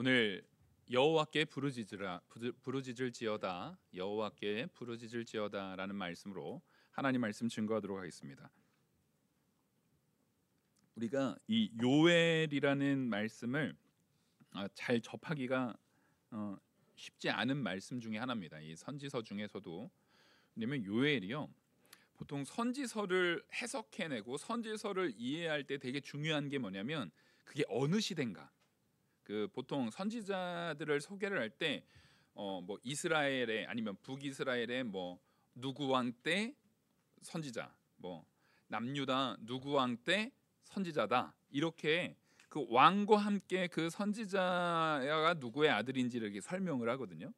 오늘 여호와께 부르짖을지어다 여호와께 부르짖을지어다라는 말씀으로 하나님 말씀 증거하도록 하겠습니다. 우리가 이 요엘이라는 말씀을 잘 접하기가 쉽지 않은 말씀 중에 하나입니다. 이 선지서 중에서도. 왜냐면 요엘이요, 보통 선지서를 해석해내고 선지서를 이해할 때 되게 중요한 게 뭐냐면 그게 어느 시대인가. 그 보통 선지자들을 소개를 할 때 뭐 이스라엘의 아니면 북이스라엘의 뭐 누구 왕 때 선지자, 뭐 남유다 누구 왕 때 선지자다, 이렇게 그 왕과 함께 그 선지자가 누구의 아들인지를 이렇게 설명을 하거든요.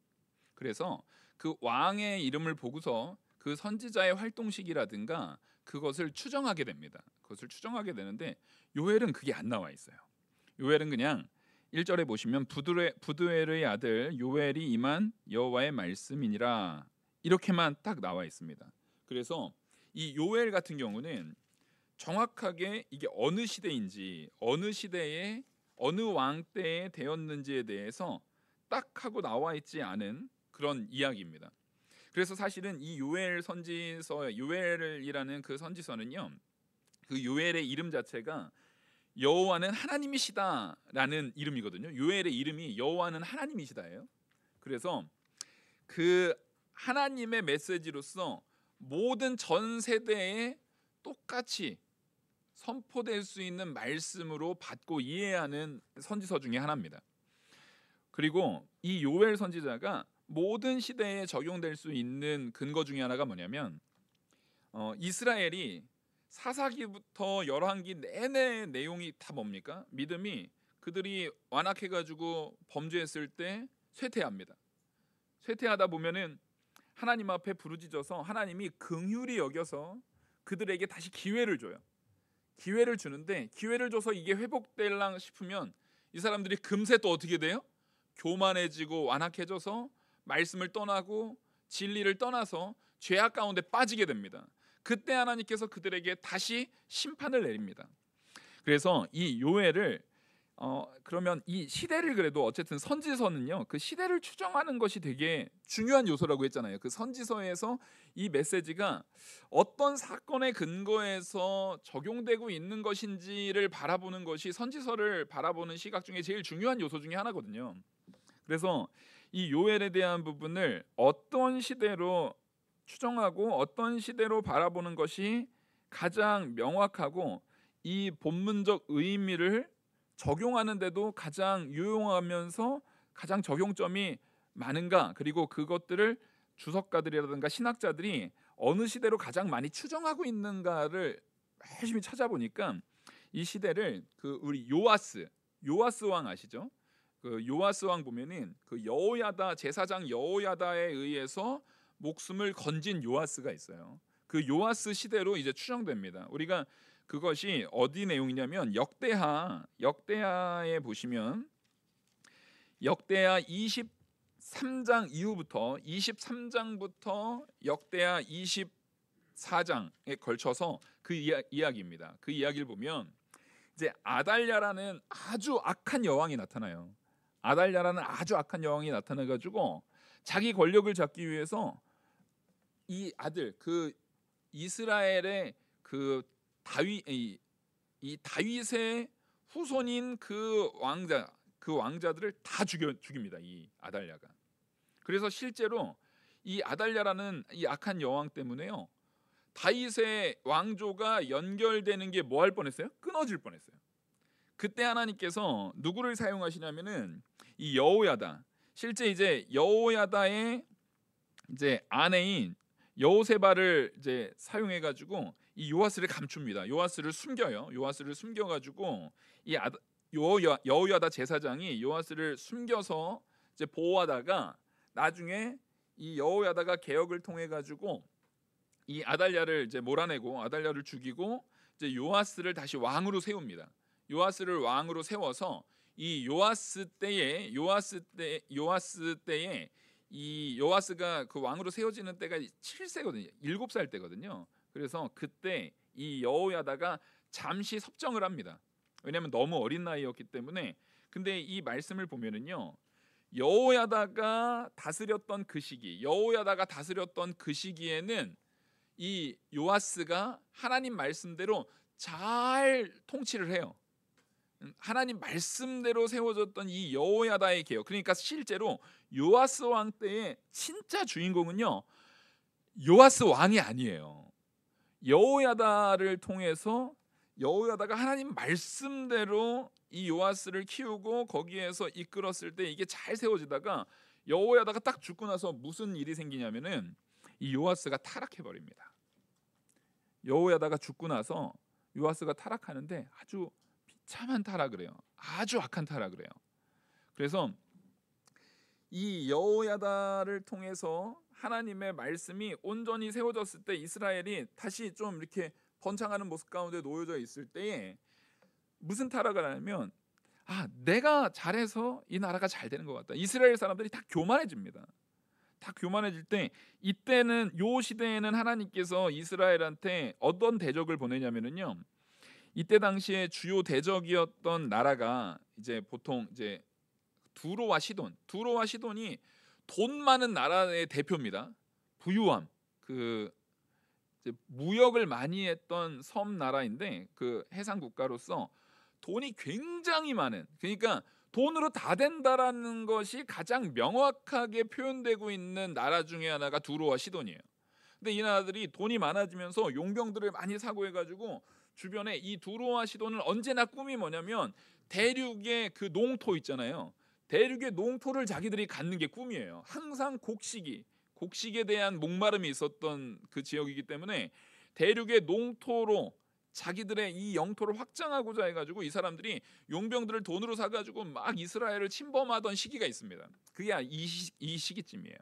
그래서 그 왕의 이름을 보고서 그 선지자의 활동 시기라든가 그것을 추정하게 됩니다. 그것을 추정하게 되는데 요엘은 그게 안 나와 있어요. 요엘은 그냥 1절에 보시면 부두엘의 아들 요엘이 임한 여호와의 말씀이니라, 이렇게만 딱 나와 있습니다. 그래서 이 요엘 같은 경우는 정확하게 이게 어느 시대인지, 어느 시대에 어느 왕 때에 되었는지에 대해서 딱 하고 나와 있지 않은 그런 이야기입니다. 그래서 사실은 이 요엘 선지서, 요엘이라는 그 선지서는요, 그 요엘의 이름 자체가 여호와는 하나님이시다라는 이름이거든요. 요엘의 이름이 여호와는 하나님이시다예요. 그래서 그 하나님의 메시지로서 모든 전 세대에 똑같이 선포될 수 있는 말씀으로 받고 이해하는 선지서 중에 하나입니다. 그리고 이 요엘 선지자가 모든 시대에 적용될 수 있는 근거 중에 하나가 뭐냐면 이스라엘이 사사기부터 열왕기 내내 내용이 다 뭡니까? 믿음이 그들이 완악해가지고 범죄했을 때 쇠퇴합니다. 쇠퇴하다 보면은 하나님 앞에 부르짖어서 하나님이 긍휼히 여겨서 그들에게 다시 기회를 줘요. 기회를 주는데 기회를 줘서 이게 회복될랑 싶으면 이 사람들이 금세 또 어떻게 돼요? 교만해지고 완악해져서 말씀을 떠나고 진리를 떠나서 죄악 가운데 빠지게 됩니다. 그때 하나님께서 그들에게 다시 심판을 내립니다. 그래서 이 요엘을 그러면 이 시대를, 그래도 어쨌든 선지서는요, 그 시대를 추정하는 것이 되게 중요한 요소라고 했잖아요. 그 선지서에서 이 메시지가 어떤 사건의 근거에서 적용되고 있는 것인지를 바라보는 것이 선지서를 바라보는 시각 중에 제일 중요한 요소 중에 하나거든요. 그래서 이 요엘에 대한 부분을 어떤 시대로 추정하고 어떤 시대로 바라보는 것이 가장 명확하고 이 본문적 의미를 적용하는 데도 가장 유용하면서 가장 적용점이 많은가, 그리고 그것들을 주석가들이라든가 신학자들이 어느 시대로 가장 많이 추정하고 있는가를 열심히 찾아보니까 이 시대를 그 우리 요아스 왕 아시죠? 그 요아스 왕 보면은 그 여호야다 제사장 여호야다에 의해서 목숨을 건진 요아스가 있어요. 그 요아스 시대로 이제 추정됩니다. 우리가 그것이 어디 내용이냐면 역대하에 보시면 역대하 23장 이후부터 23장부터 역대하 24장에 걸쳐서 그 이야기입니다. 그 이야기를 보면 이제 아달랴라는 아주 악한 여왕이 나타나요. 아달랴라는 아주 악한 여왕이 나타나 가지고 자기 권력을 잡기 위해서 이 아들, 그 이스라엘의 그 다윗의 후손인 그 왕자들을 다 죽입니다. 이 아달랴가. 그래서 실제로 이 아달랴라는 이 악한 여왕 때문에요, 다윗의 왕조가 연결되는 게 뭐 할 뻔했어요? 끊어질 뻔했어요. 그때 하나님께서 누구를 사용하시냐면은 이 여호야다, 실제 이제 여호야다의 이제 아내인 여호세바를 이제 사용해 가지고 이 요아스를 감춥니다. 요아스를 숨겨요. 요아스를 숨겨 가지고 이 여호야다 제사장이 요아스를 숨겨서 이제 보호하다가 나중에 이 여호야다가 개혁을 통해 가지고 이 아달랴를 이제 몰아내고 아달랴를 죽이고 이제 요아스를 다시 왕으로 세웁니다. 요아스를 왕으로 세워서 이 요아스 때에 이 요아스가 그 왕으로 세워지는 때가 7세거든요. 7살 때거든요. 그래서 그때 이 여호야다가 잠시 섭정을 합니다. 왜냐하면 너무 어린 나이였기 때문에 근데 이 말씀을 보면은요, 여호야다가 다스렸던 그 시기, 여호야다가 다스렸던 그 시기에는 이 요아스가 하나님 말씀대로 잘 통치를 해요. 하나님 말씀대로 세워졌던 이 여호야다의 계획, 그러니까 실제로 요아스 왕 때의 진짜 주인공은요, 요아스 왕이 아니에요. 여호야다를 통해서 여호야다가 하나님 말씀대로 이 요아스를 키우고 거기에서 이끌었을 때 이게 잘 세워지다가 여호야다가 딱 죽고 나서 무슨 일이 생기냐면은 이 요아스가 타락해 버립니다. 여호야다가 죽고 나서 요아스가 타락하는데 아주 비참한 타락을 해요. 아주 악한 타락을 해요. 그래서 이 여호야다를 통해서 하나님의 말씀이 온전히 세워졌을 때 이스라엘이 다시 좀 이렇게 번창하는 모습 가운데 놓여져 있을 때에 무슨 타락을 하냐면, 내가 잘해서 이 나라가 잘 되는 것 같다. 이스라엘 사람들이 다 교만해집니다. 다 교만해질 때, 이때는 요 시대에는 하나님께서 이스라엘한테 어떤 대적을 보내냐면은요, 이때 당시에 주요 대적이었던 나라가 이제 보통 이제 두로와 시돈이 돈 많은 나라의 대표입니다. 부유함, 그 이제 무역을 많이 했던 섬 나라인데 그 해상 국가로서 돈이 굉장히 많은, 그러니까 돈으로 다 된다라는 것이 가장 명확하게 표현되고 있는 나라 중에 하나가 두로와 시돈이에요. 근데 이 나라들이 돈이 많아지면서 용병들을 많이 사고 해가지고 주변에 이 두로와 시돈은 언제나 꿈이 뭐냐면 대륙의 그 농토 있잖아요. 대륙의 농토를 자기들이 갖는 게 꿈이에요. 항상 곡식에 대한 목마름이 있었던 그 지역이기 때문에 대륙의 농토로 자기들의 이 영토를 확장하고자 해가지고 이 사람들이 용병들을 돈으로 사가지고 막 이스라엘을 침범하던 시기가 있습니다. 그게 이 시기쯤이에요.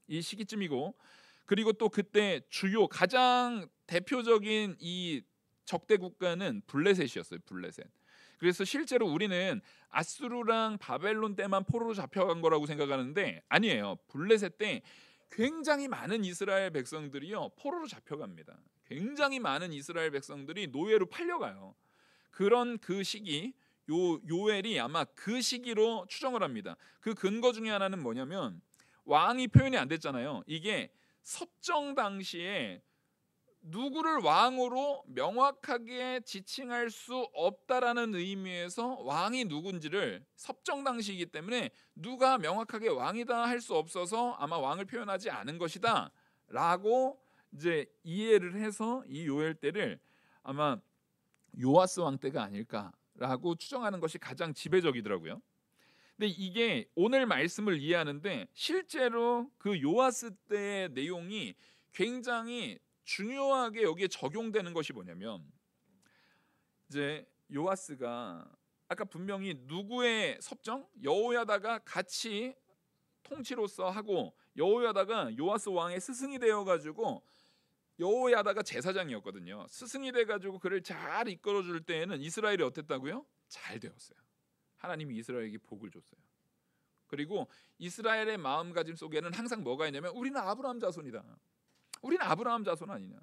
이 시기쯤이고, 그리고 또 그때 주요 가장 대표적인 이 적대 국가는 블레셋이었어요. 블레셋. 그래서 실제로 우리는 아수르랑 바벨론 때만 포로로 잡혀간 거라고 생각하는데 아니에요. 블레셋 때 굉장히 많은 이스라엘 백성들이요 포로로 잡혀갑니다. 굉장히 많은 이스라엘 백성들이 노예로 팔려가요. 그런 그 시기, 요엘이 아마 그 시기로 추정을 합니다. 그 근거 중에 하나는 뭐냐면 왕이 표현이 안 됐잖아요. 이게 섭정 당시에 누구를 왕으로 명확하게 지칭할 수 없다라는 의미에서 왕이 누군지를 섭정 당시이기 때문에 누가 명확하게 왕이다 할 수 없어서 아마 왕을 표현하지 않은 것이다 라고 이제 이해를 해서 이 요엘 때를 아마 요아스 왕 때가 아닐까라고 추정하는 것이 가장 지배적이더라고요. 근데 이게 오늘 말씀을 이해하는데 실제로 그 요아스 때의 내용이 굉장히 중요하게 여기에 적용되는 것이 뭐냐면, 이제 요아스가 아까 분명히 누구의 섭정? 여호야다가 같이 통치로서 하고 여호야다가 요아스 왕의 스승이 되어가지고 여호야다가 제사장이었거든요. 스승이 돼가지고 그를 잘 이끌어줄 때에는 이스라엘이 어땠다고요? 잘 되었어요. 하나님이 이스라엘에게 복을 줬어요. 그리고 이스라엘의 마음가짐 속에는 항상 뭐가 있냐면 우리는 아브라함 자손이다. 우리는 아브라함 자손 아니냐.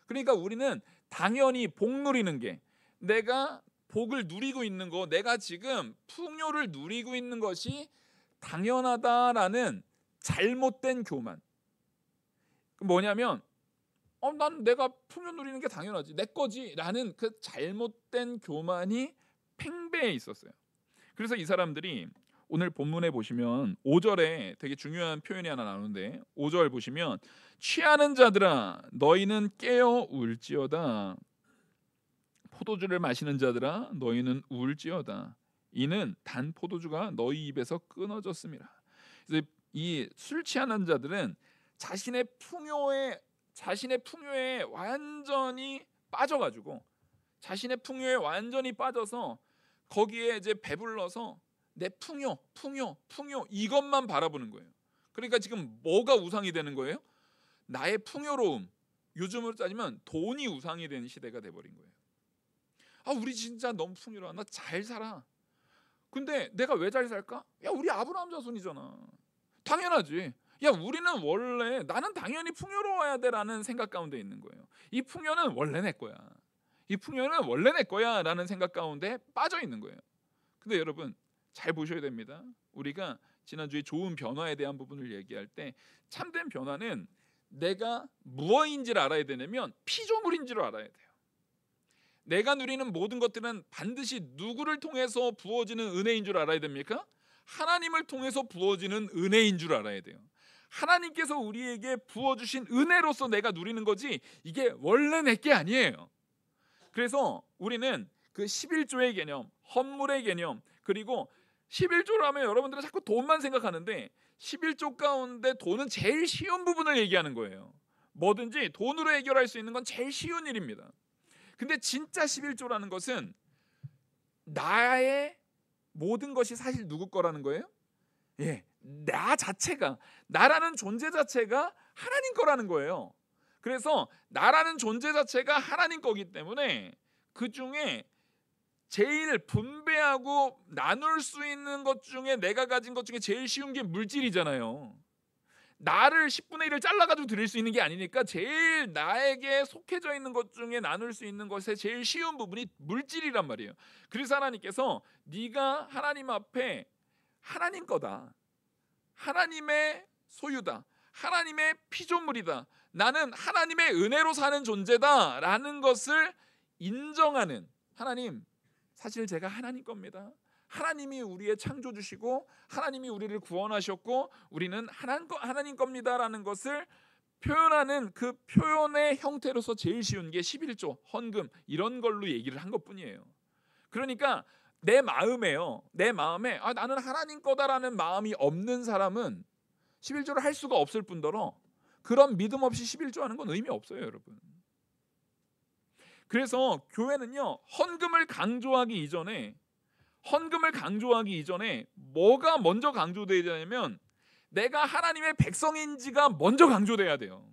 그러니까 우리는 당연히 복 누리는 게, 내가 복을 누리고 있는 거, 내가 지금 풍요를 누리고 있는 것이 당연하다라는 잘못된 교만. 뭐냐면 난 내가 풍요 누리는 게 당연하지, 내 거지라는 그 잘못된 교만이 팽배해 있었어요. 그래서 이 사람들이 오늘 본문에 보시면 5절에 되게 중요한 표현이 하나 나오는데 5절 보시면 취하는 자들아 너희는 깨어 울지어다, 포도주를 마시는 자들아 너희는 울지어다, 이는 단 포도주가 너희 입에서 끊어졌습니다. 그래서 이 술 취하는 자들은 자신의 풍요에 완전히 빠져가지고 자신의 풍요에 완전히 빠져서 거기에 이제 배불러서 내 풍요 이것만 바라보는 거예요. 그러니까 지금 뭐가 우상이 되는 거예요? 나의 풍요로움, 요즘으로 따지면 돈이 우상이 되는 시대가 돼버린 거예요. 우리 진짜 너무 풍요로워, 나 잘 살아. 근데 내가 왜 잘 살까? 야, 우리 아브라함 자손이잖아. 당연하지. 야, 우리는 원래, 나는 당연히 풍요로워야 돼라는 생각 가운데 있는 거예요. 이 풍요는 원래 내 거야. 이 풍요는 원래 내 거야 라는 생각 가운데 빠져 있는 거예요. 근데 여러분, 잘 보셔야 됩니다. 우리가 지난주에 좋은 변화에 대한 부분을 얘기할 때 참된 변화는 내가 무엇인지를 알아야 되냐면 피조물인지를 알아야 돼요. 내가 누리는 모든 것들은 반드시 누구를 통해서 부어지는 은혜인 줄 알아야 됩니까? 하나님을 통해서 부어지는 은혜인 줄 알아야 돼요. 하나님께서 우리에게 부어주신 은혜로서 내가 누리는 거지 이게 원래 내게 아니에요. 그래서 우리는 그 11조의 개념, 헌물의 개념, 그리고 11조를 하면 여러분들은 자꾸 돈만 생각하는데 11조 가운데 돈은 제일 쉬운 부분을 얘기하는 거예요. 뭐든지 돈으로 해결할 수 있는 건 제일 쉬운 일입니다. 근데 진짜 11조라는 것은 나의 모든 것이 사실 누구 거라는 거예요? 예, 나 자체가, 나라는 존재 자체가 하나님 거라는 거예요. 그래서 나라는 존재 자체가 하나님 거기 때문에 그 중에 제일 분배하고 나눌 수 있는 것 중에 내가 가진 것 중에 제일 쉬운 게 물질이잖아요. 나를 10분의 1을 잘라가지고 드릴 수 있는 게 아니니까 제일 나에게 속해져 있는 것 중에 나눌 수 있는 것에 제일 쉬운 부분이 물질이란 말이에요. 그래서 하나님께서 네가 하나님 앞에 하나님 거다, 하나님의 소유다, 하나님의 피조물이다, 나는 하나님의 은혜로 사는 존재다 라는 것을 인정하는, 하나님 사실 제가 하나님 겁니다, 하나님이 우리의 창조주시고 하나님이 우리를 구원하셨고 우리는 하나님 겁니다라는 것을 표현하는 그 표현의 형태로서 제일 쉬운 게 11조, 헌금 이런 걸로 얘기를 한 것뿐이에요. 그러니까 내 마음에요, 내 마음에 나는 하나님 거다라는 마음이 없는 사람은 11조를 할 수가 없을 뿐더러 그런 믿음 없이 11조 하는 건 의미 없어요, 여러분. 그래서 교회는요, 헌금을 강조하기 이전에 뭐가 먼저 강조돼야 되냐면 내가 하나님의 백성인지가 먼저 강조돼야 돼요.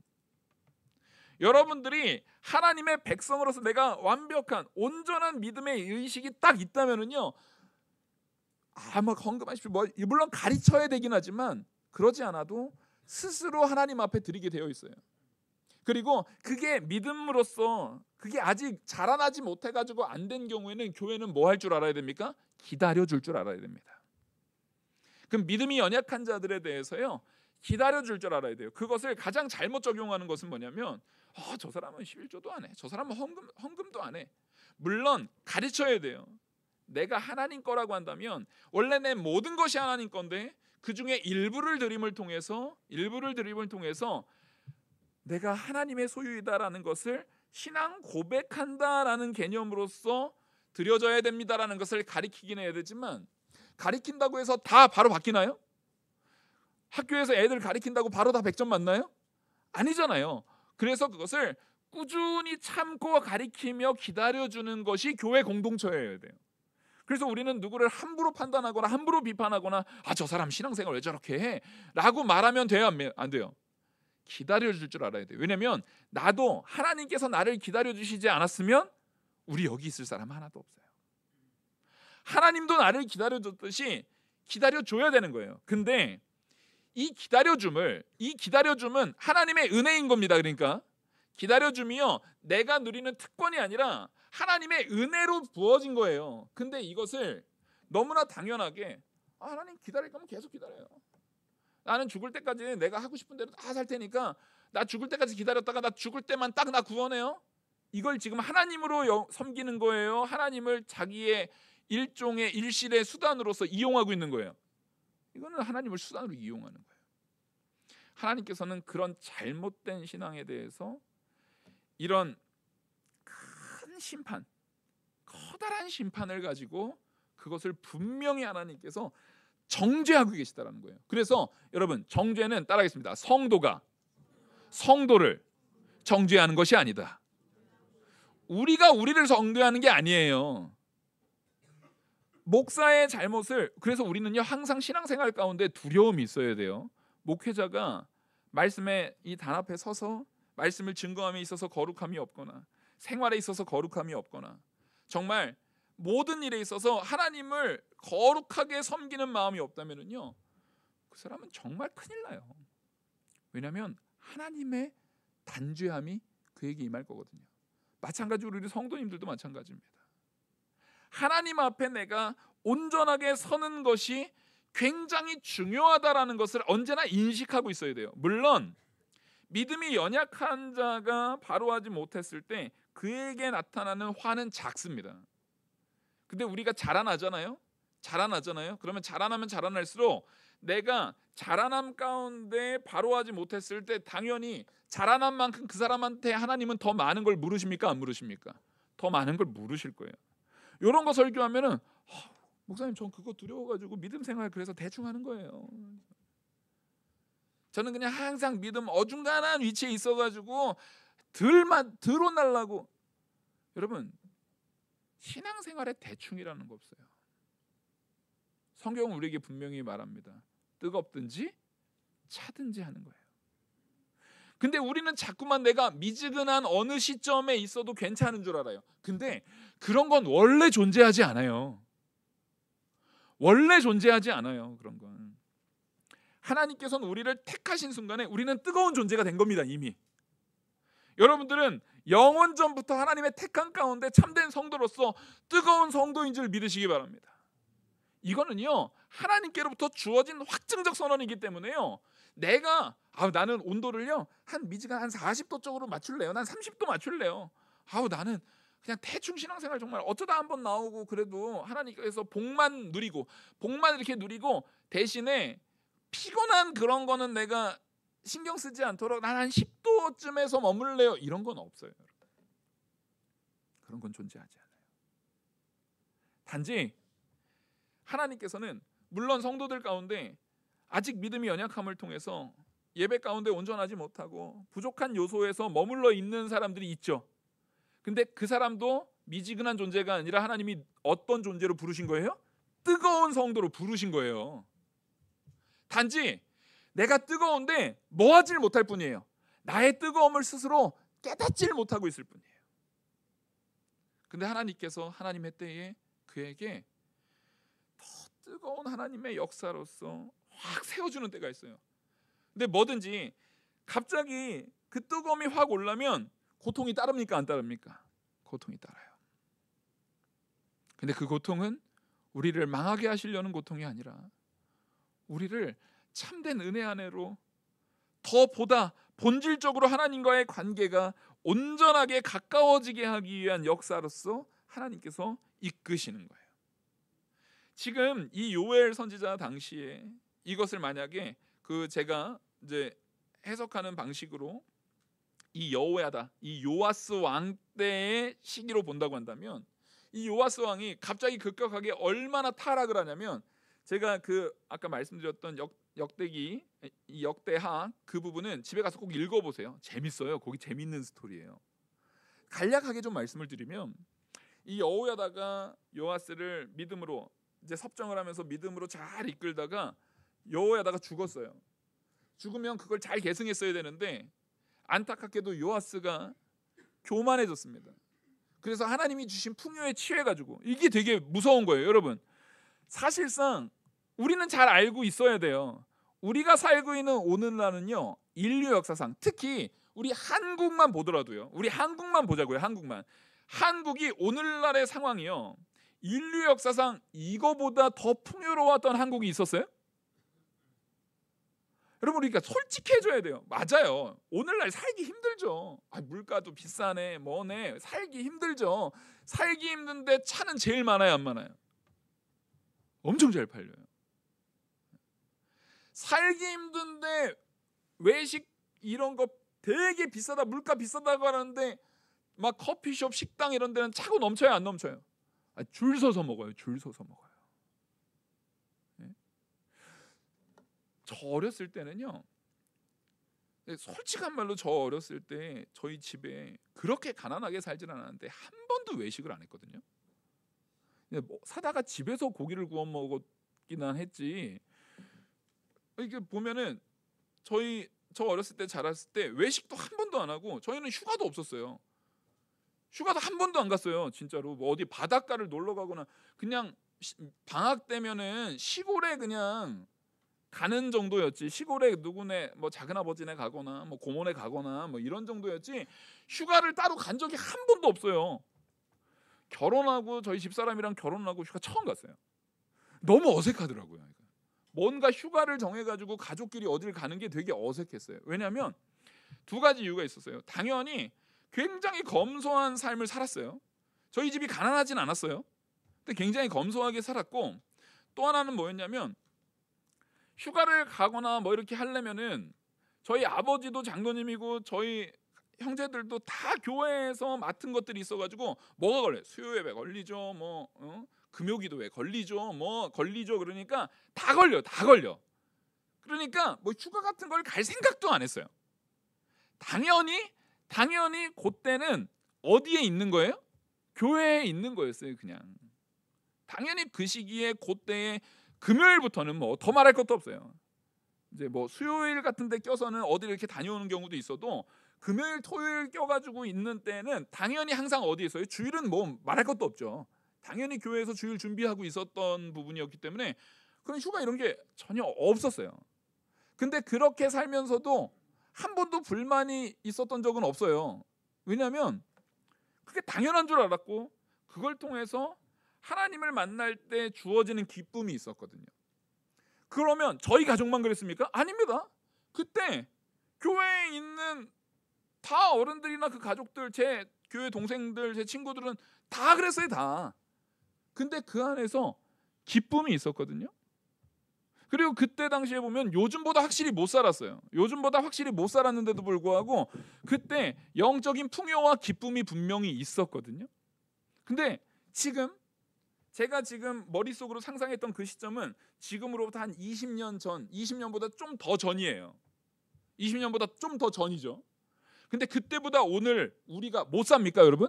여러분들이 하나님의 백성으로서 내가 완벽한 온전한 믿음의 의식이 딱 있다면은요, 뭐 헌금하십시오, 물론 가르쳐야 되긴 하지만 그러지 않아도 스스로 하나님 앞에 드리게 되어 있어요. 그리고 그게 믿음으로서 그게 아직 자라나지 못해가지고 안 된 경우에는 교회는 뭐 할 줄 알아야 됩니까? 기다려줄 줄 알아야 됩니다. 그럼 믿음이 연약한 자들에 대해서요, 기다려줄 줄 알아야 돼요. 그것을 가장 잘못 적용하는 것은 뭐냐면 저 사람은 11조도 안 해, 저 사람은 헌금도 안 해. 물론 가르쳐야 돼요. 내가 하나님 거라고 한다면 원래 내 모든 것이 하나님 건데 그 중에 일부를 드림을 통해서 내가 하나님의 소유이다라는 것을 신앙 고백한다라는 개념으로서 드려져야 됩니다라는 것을 가리키긴 해야 되지만, 가리킨다고 해서 다 바로 바뀌나요? 학교에서 애들 가리킨다고 바로 다 100점 맞나요? 아니잖아요. 그래서 그것을 꾸준히 참고 가리키며 기다려주는 것이 교회 공동체여야 돼요. 그래서 우리는 누구를 함부로 판단하거나 함부로 비판하거나 저 사람 신앙생활 왜 저렇게 해? 라고 말하면 돼요, 안 돼요? 기다려줄 줄 알아야 돼요. 왜냐하면 나도 하나님께서 나를 기다려주시지 않았으면 우리 여기 있을 사람 하나도 없어요. 하나님도 나를 기다려줬듯이 기다려줘야 되는 거예요. 근데 이 기다려줌은 하나님의 은혜인 겁니다. 그러니까 기다려줌이요, 내가 누리는 특권이 아니라 하나님의 은혜로 부어진 거예요. 근데 이것을 너무나 당연하게 하나님 기다릴 거면 계속 기다려요. 나는 죽을 때까지 내가 하고 싶은 대로 다 살 테니까 나 죽을 때까지 기다렸다가 나 죽을 때만 딱 나 구원해요. 이걸 지금 하나님으로 섬기는 거예요? 하나님을 자기의 일종의 일실의 수단으로서 이용하고 있는 거예요? 이거는 하나님을 수단으로 이용하는 거예요. 하나님께서는 그런 잘못된 신앙에 대해서 이런 큰 심판, 커다란 심판을 가지고 그것을 분명히 하나님께서 정죄하고 계시다라는 거예요. 그래서 여러분, 정죄는 따라하겠습니다. 성도가 성도를 정죄하는 것이 아니다. 우리가 우리를 정죄하는 게 아니에요. 목사의 잘못을, 그래서 우리는요 항상 신앙생활 가운데 두려움이 있어야 돼요. 목회자가 말씀에 이 단 앞에 서서 말씀을 증거함에 있어서 거룩함이 없거나 생활에 있어서 거룩함이 없거나 정말 모든 일에 있어서 하나님을 거룩하게 섬기는 마음이 없다면은요, 그 사람은 정말 큰일 나요. 왜냐하면 하나님의 단죄함이 그에게 임할 거거든요. 마찬가지로 우리 성도님들도 마찬가지입니다. 하나님 앞에 내가 온전하게 서는 것이 굉장히 중요하다라는 것을 언제나 인식하고 있어야 돼요. 물론 믿음이 연약한 자가 바로 하지 못했을 때 그에게 나타나는 화는 작습니다. 근데 우리가 자라나잖아요. 그러면 자라나면 자라날수록 내가 자라남 가운데 바로 하지 못했을 때 당연히 자라난 만큼 그 사람한테 하나님은 더 많은 걸 물으십니까? 안 물으십니까? 더 많은 걸 물으실 거예요. 이런 거 설교하면은 목사님 전 그거 두려워가지고 믿음 생활 그래서 대충 하는 거예요. 저는 그냥 항상 믿음 어중간한 위치에 있어가지고 덜 혼날라고. 여러분, 신앙생활에 대충이라는 거 없어요. 성경은 우리에게 분명히 말합니다. 뜨겁든지 차든지 하는 거예요. 근데 우리는 자꾸만 내가 미지근한 어느 시점에 있어도 괜찮은 줄 알아요. 근데 그런 건 원래 존재하지 않아요. 그런 건. 하나님께서는 우리를 택하신 순간에 우리는 뜨거운 존재가 된 겁니다. 이미. 여러분들은 영원전부터 하나님의 택한 가운데 참된 성도로서 뜨거운 성도인 줄 믿으시기 바랍니다. 이거는요, 하나님께로부터 주어진 확증적 선언이기 때문에요, 내가 나는 온도를요 한 미지가 한 40도 쪽으로 맞출래요. 난 30도 맞출래요. 나는 그냥 대충 신앙생활 정말 어쩌다 한번 나오고 그래도 하나님께서 복만 이렇게 누리고 대신에 피곤한 그런 거는 내가 신경 쓰지 않도록 난 한 10도쯤에서 머물래요. 이런 건 없어요. 그런 건 존재하지 않아요. 단지 하나님께서는 물론 성도들 가운데 아직 믿음이 연약함을 통해서 예배 가운데 온전하지 못하고 부족한 요소에서 머물러 있는 사람들이 있죠. 근데 그 사람도 미지근한 존재가 아니라 하나님이 어떤 존재로 부르신 거예요? 뜨거운 성도로 부르신 거예요. 단지 내가 뜨거운데 뭐하질 못할 뿐이에요. 나의 뜨거움을 스스로 깨닫질 못하고 있을 뿐이에요. 근데 하나님께서 하나님의 때에 그에게 더 뜨거운 하나님의 역사로서 확 세워주는 때가 있어요. 근데 뭐든지 갑자기 그 뜨거움이 확 올라면 고통이 따릅니까? 안 따릅니까? 고통이 따라요. 근데 그 고통은 우리를 망하게 하시려는 고통이 아니라 우리를 참된 은혜 안으로 더 보다 본질적으로 하나님과의 관계가 온전하게 가까워지게 하기 위한 역사로서 하나님께서 이끄시는 거예요. 지금 이 요엘 선지자 당시에 이것을 만약에 제가 이제 해석하는 방식으로 이 여호야다, 이 요아스 왕 때의 시기로 본다고 한다면 이 요아스 왕이 갑자기 급격하게 얼마나 타락을 하냐면 제가 아까 말씀드렸던 역대기, 이 역대하 그 부분은 집에 가서 꼭 읽어보세요. 재밌어요. 거기 재밌는 스토리예요. 간략하게 좀 말씀을 드리면 이 여호야다가 요아스를 믿음으로 이제 섭정을 하면서 믿음으로 잘 이끌다가 여호야다가 죽었어요. 죽으면 그걸 잘 계승했어야 되는데 안타깝게도 요아스가 교만해졌습니다. 그래서 하나님이 주신 풍요에 취해가지고 이게 되게 무서운 거예요. 여러분, 사실상 우리는 잘 알고 있어야 돼요. 우리가 살고 있는 오늘날은요, 인류 역사상 특히 우리 한국만 보더라도요, 우리 한국만 보자고요. 한국이 오늘날의 상황이요, 인류 역사상 이거보다 더 풍요로웠던 한국이 있었어요? 여러분, 우리가 솔직해져야 돼요. 맞아요. 오늘날 살기 힘들죠. 물가도 비싸네, 뭐네, 살기 힘들죠. 살기 힘든데 차는 제일 많아요, 안 많아요? 엄청 잘 팔려요. 살기 힘든데 외식 이런 거 되게 비싸다, 물가 비싸다고 하는데 막 커피숍, 식당 이런 데는 차고 넘쳐요, 안 넘쳐요? 줄 서서 먹어요. 저 어렸을 때는요, 솔직한 말로 저 어렸을 때 저희 집에 그렇게 가난하게 살진 않았는데 한 번도 외식을 안 했거든요. 사다가 집에서 고기를 구워 먹었기는 했지. 이게 보면은 저 어렸을 때 자랐을 때 외식도 한 번도 안 하고 저희는 휴가도 없었어요. 휴가도 한 번도 안 갔어요. 진짜로 뭐 어디 바닷가를 놀러 가거나 그냥 방학 때면은 시골에 그냥 가는 정도였지. 시골에 누구네 뭐 작은 아버지네 가거나 뭐 고모네 가거나 뭐 이런 정도였지 휴가를 따로 간 적이 한 번도 없어요. 결혼하고 저희 집사람이랑 결혼하고 휴가 처음 갔어요. 너무 어색하더라고요. 뭔가 휴가를 정해가지고 가족끼리 어딜 가는 게 되게 어색했어요. 왜냐하면 두 가지 이유가 있었어요. 당연히 굉장히 검소한 삶을 살았어요. 저희 집이 가난하진 않았어요. 근데 굉장히 검소하게 살았고, 또 하나는 뭐였냐면 휴가를 가거나 뭐 이렇게 하려면은 저희 아버지도 장로님이고 저희 형제들도 다 교회에서 맡은 것들이 있어가지고 뭐가 걸려요? 수요 예배 걸리죠. 뭐 금요기도회 걸리죠. 뭐 걸리죠. 그러니까 다 걸려. 그러니까 뭐 휴가 같은 걸 갈 생각도 안 했어요. 당연히 그때는 어디에 있는 거예요? 교회에 있는 거였어요. 그냥 당연히 그 시기에 그때에 금요일부터는 뭐 더 말할 것도 없어요. 이제 뭐 수요일 같은 데 껴서는 어디 이렇게 다녀오는 경우도 있어도 금요일 토요일 껴가지고 있는 때는 당연히 항상 어디 있어요? 주일은 뭐 말할 것도 없죠. 당연히 교회에서 주일 준비하고 있었던 부분이었기 때문에 그런 휴가 이런 게 전혀 없었어요. 근데 그렇게 살면서도 한 번도 불만이 있었던 적은 없어요. 왜냐하면 그게 당연한 줄 알았고, 그걸 통해서 하나님을 만날 때 주어지는 기쁨이 있었거든요. 그러면 저희 가족만 그랬습니까? 아닙니다. 그때 교회에 있는 다 어른들이나 그 가족들, 제 교회 동생들, 제 친구들은 다 그랬어요. 다. 근데 그 안에서 기쁨이 있었거든요. 그리고 그때 당시에 보면 요즘보다 확실히 못 살았어요. 요즘보다 확실히 못 살았는데도 불구하고 그때 영적인 풍요와 기쁨이 분명히 있었거든요. 근데 제가 지금 머릿속으로 상상했던 그 시점은 지금으로부터 한 20년 전, 20년보다 좀 더 전이에요. 20년보다 좀 더 전이죠. 근데 그때보다 오늘 우리가 못 삽니까, 여러분?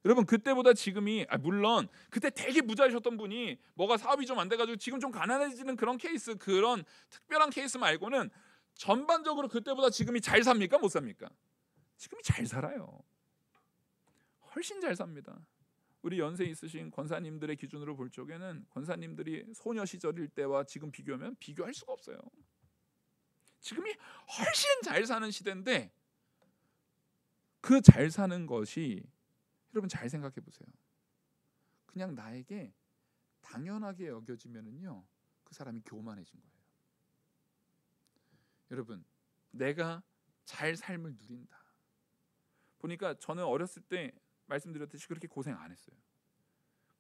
여러분, 그때보다 지금이, 물론 그때 되게 부자이셨던 분이 뭐가 사업이 좀 안 돼가지고 지금 좀 가난해지는 그런 케이스, 그런 특별한 케이스 말고는 전반적으로 그때보다 지금이 잘 삽니까, 못 삽니까? 지금이 잘 살아요. 훨씬 잘 삽니다. 우리 연세 있으신 권사님들의 기준으로 볼 적에는 권사님들이 소녀 시절일 때와 지금 비교하면 비교할 수가 없어요. 지금이 훨씬 잘 사는 시대인데, 그 잘 사는 것이, 여러분 잘 생각해 보세요. 그냥 나에게 당연하게 여겨지면은요, 그 사람이 교만해진 거예요. 여러분, 내가 잘 삶을 누린다. 보니까 저는 어렸을 때 말씀드렸듯이 그렇게 고생 안 했어요.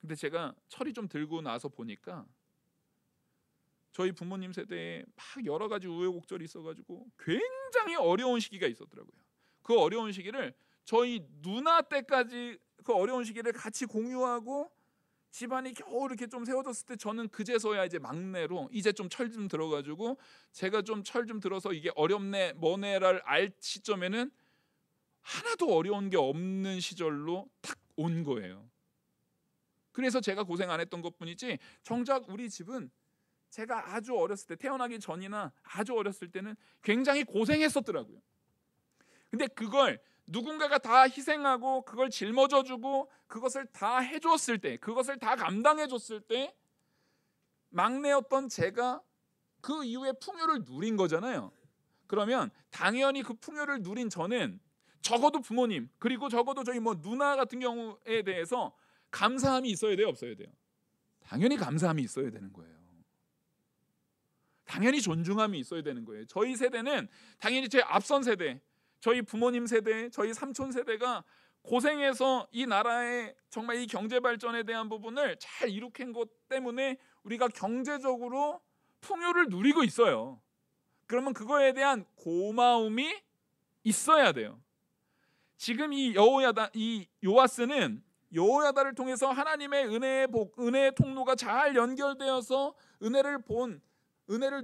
근데 제가 철이 좀 들고 나서 보니까 저희 부모님 세대에 막 여러 가지 우여곡절이 있어가지고 굉장히 어려운 시기가 있었더라고요. 그 어려운 시기를 저희 누나 때까지 그 어려운 시기를 같이 공유하고 집안이 겨우 이렇게 좀 세워졌을 때 저는 그제서야 이제 막내로 이제 좀 철 좀 들어가지고 제가 좀 철 좀 들어서 이게 어렵네 뭐네를 알 시점에는 하나도 어려운 게 없는 시절로 탁 온 거예요. 그래서 제가 고생 안 했던 것뿐이지 정작 우리 집은 제가 아주 어렸을 때, 태어나기 전이나 아주 어렸을 때는 굉장히 고생했었더라고요. 근데 그걸 누군가가 다 희생하고 그걸 짊어져주고 그것을 다 해줬을 때, 그것을 다 감당해줬을 때 막내였던 제가 그 이후에 풍요를 누린 거잖아요. 그러면 당연히 그 풍요를 누린 저는 적어도 부모님, 그리고 적어도 저희 뭐 누나 같은 경우에 대해서 감사함이 있어야 돼요, 없어야 돼요? 당연히 감사함이 있어야 되는 거예요. 당연히 존중함이 있어야 되는 거예요. 저희 세대는 당연히 제 앞선 세대, 저희 부모님 세대, 저희 삼촌 세대가 고생해서 이 나라의 정말 이 경제 발전에 대한 부분을 잘 이룩한 것 때문에 우리가 경제적으로 풍요를 누리고 있어요. 그러면 그거에 대한 고마움이 있어야 돼요. 지금 이 요아스는 여호야다를 통해서 하나님의 은혜의 복, 은혜의 통로가 잘 연결되어서 은혜를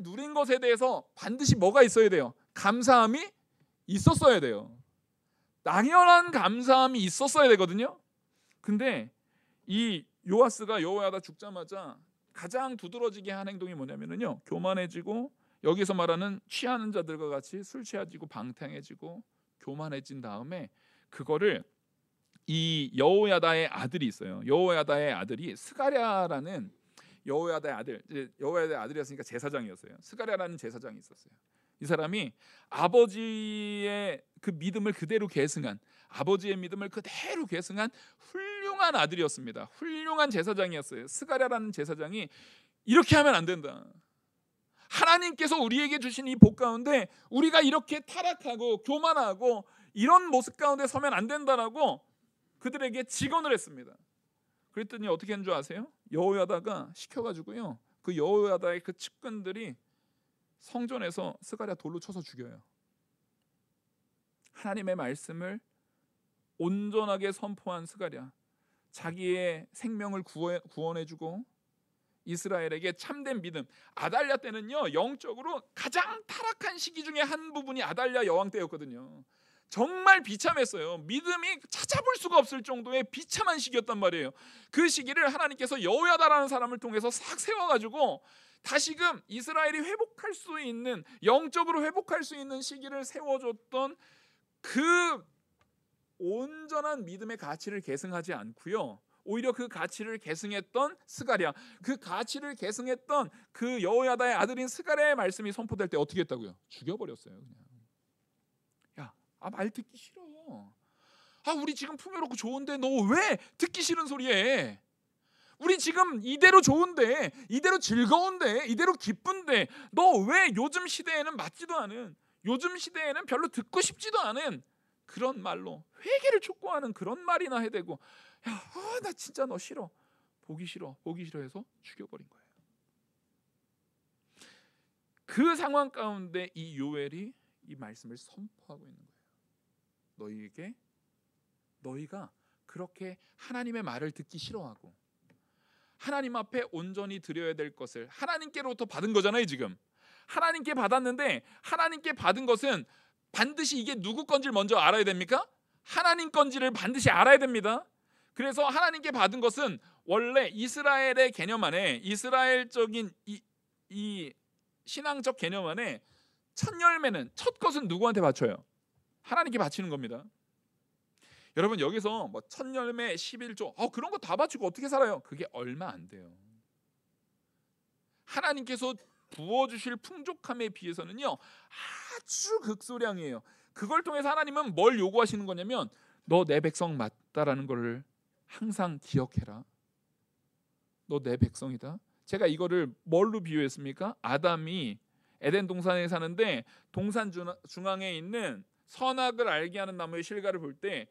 누린 것에 대해서 반드시 뭐가 있어야 돼요? 감사함이 있었어야 돼요. 당연한 감사함이 있었어야 되거든요. 근데 이 요아스가 여호야다 죽자마자 가장 두드러지게 한 행동이 뭐냐면요, 교만해지고, 여기서 말하는 취하는 자들과 같이 술 취해지고 방탕해지고 교만해진 다음에 그거를 이 여호야다의 아들이 있어요. 여호야다의 아들이 스가랴라는 여호야다의 아들, 여호야다의 아들이었으니까 제사장이었어요. 스가랴라는 제사장이 있었어요. 이 사람이 아버지의 그 믿음을 그대로 계승한, 아버지의 믿음을 그대로 계승한 훌륭한 아들이었습니다. 훌륭한 제사장이었어요. 스가랴라는 제사장이 이렇게 하면 안 된다. 하나님께서 우리에게 주신 이 복 가운데 우리가 이렇게 타락하고 교만하고 이런 모습 가운데 서면 안 된다라고 그들에게 직언을 했습니다. 그랬더니 어떻게 한 줄 아세요? 여호야다가 시켜가지고요, 그 여호야다의 그 측근들이 성전에서 스가랴 돌로 쳐서 죽여요. 하나님의 말씀을 온전하게 선포한 스가랴, 자기의 생명을 구원해주고 이스라엘에게 참된 믿음. 아달랴 때는요, 영적으로 가장 타락한 시기 중에 한 부분이 아달랴 여왕 때였거든요. 정말 비참했어요. 믿음이 찾아볼 수가 없을 정도의 비참한 시기였단 말이에요. 그 시기를 하나님께서 여호야다라는 사람을 통해서 싹 세워가지고 다시금 이스라엘이 회복할 수 있는, 영적으로 회복할 수 있는 시기를 세워줬던 그 온전한 믿음의 가치를 계승하지 않고요, 오히려 그 가치를 계승했던 스가랴, 그 가치를 계승했던 그 여호야다의 아들인 스가랴의 말씀이 선포될 때 어떻게 했다고요? 죽여버렸어요. 그냥. 야, 말 듣기 싫어. 우리 지금 풍요롭고 좋은데 너 왜 듣기 싫은 소리 해? 우리 지금 이대로 좋은데, 이대로 즐거운데, 이대로 기쁜데 너 왜 요즘 시대에는 맞지도 않은, 요즘 시대에는 별로 듣고 싶지도 않은 그런 말로 회개를 촉구하는 그런 말이나 해대고, 야, 나 진짜 너 싫어, 보기 싫어, 보기 싫어 해서 죽여버린 거예요. 그 상황 가운데 이 요엘이 이 말씀을 선포하고 있는 거예요. 너희가 그렇게 하나님의 말을 듣기 싫어하고 하나님 앞에 온전히 드려야 될 것을 하나님께로부터 받은 거잖아요. 지금 하나님께 받았는데, 하나님께 받은 것은 반드시 이게 누구 건지를 먼저 알아야 됩니까? 하나님 건지를 반드시 알아야 됩니다. 그래서 하나님께 받은 것은 원래 이스라엘의 개념 안에, 이스라엘적인 이 신앙적 개념 안에 첫 열매는, 첫 것은 누구한테 바쳐요? 하나님께 바치는 겁니다. 여러분, 여기서 뭐 첫 열매 11조 그런 거 다 바치고 어떻게 살아요? 그게 얼마 안 돼요. 하나님께서 부어주실 풍족함에 비해서는요 아주 극소량이에요. 그걸 통해서 하나님은 뭘 요구하시는 거냐면, 너 내 백성 맞다라는 거를 항상 기억해라. 너 내 백성이다. 제가 이거를 뭘로 비유했습니까? 아담이 에덴 동산에 사는데 동산 중앙에 있는 선악을 알게 하는 나무의 실과를 볼 때,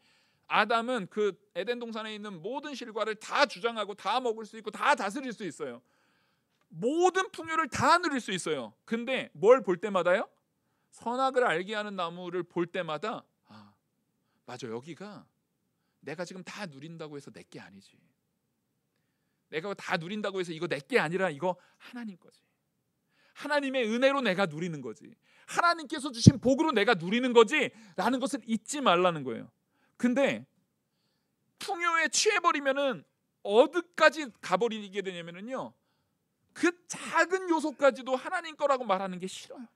아담은 그 에덴 동산에 있는 모든 실과를 다 주장하고 다 먹을 수 있고 다 다스릴 수 있어요. 모든 풍요를 다 누릴 수 있어요. 근데 뭘 볼 때마다요? 선악을 알게 하는 나무를 볼 때마다 맞아, 여기가 내가 지금 다 누린다고 해서 내 게 아니지. 내가 다 누린다고 해서 이거 내 게 아니라 이거 하나님 거지. 하나님의 은혜로 내가 누리는 거지. 하나님께서 주신 복으로 내가 누리는 거지 라는 것을 잊지 말라는 거예요. 근데 풍요에 취해버리면은 어디까지 가버리게 되냐면요, 그 작은 요소까지도 하나님 거라고 말하는 게 싫어요.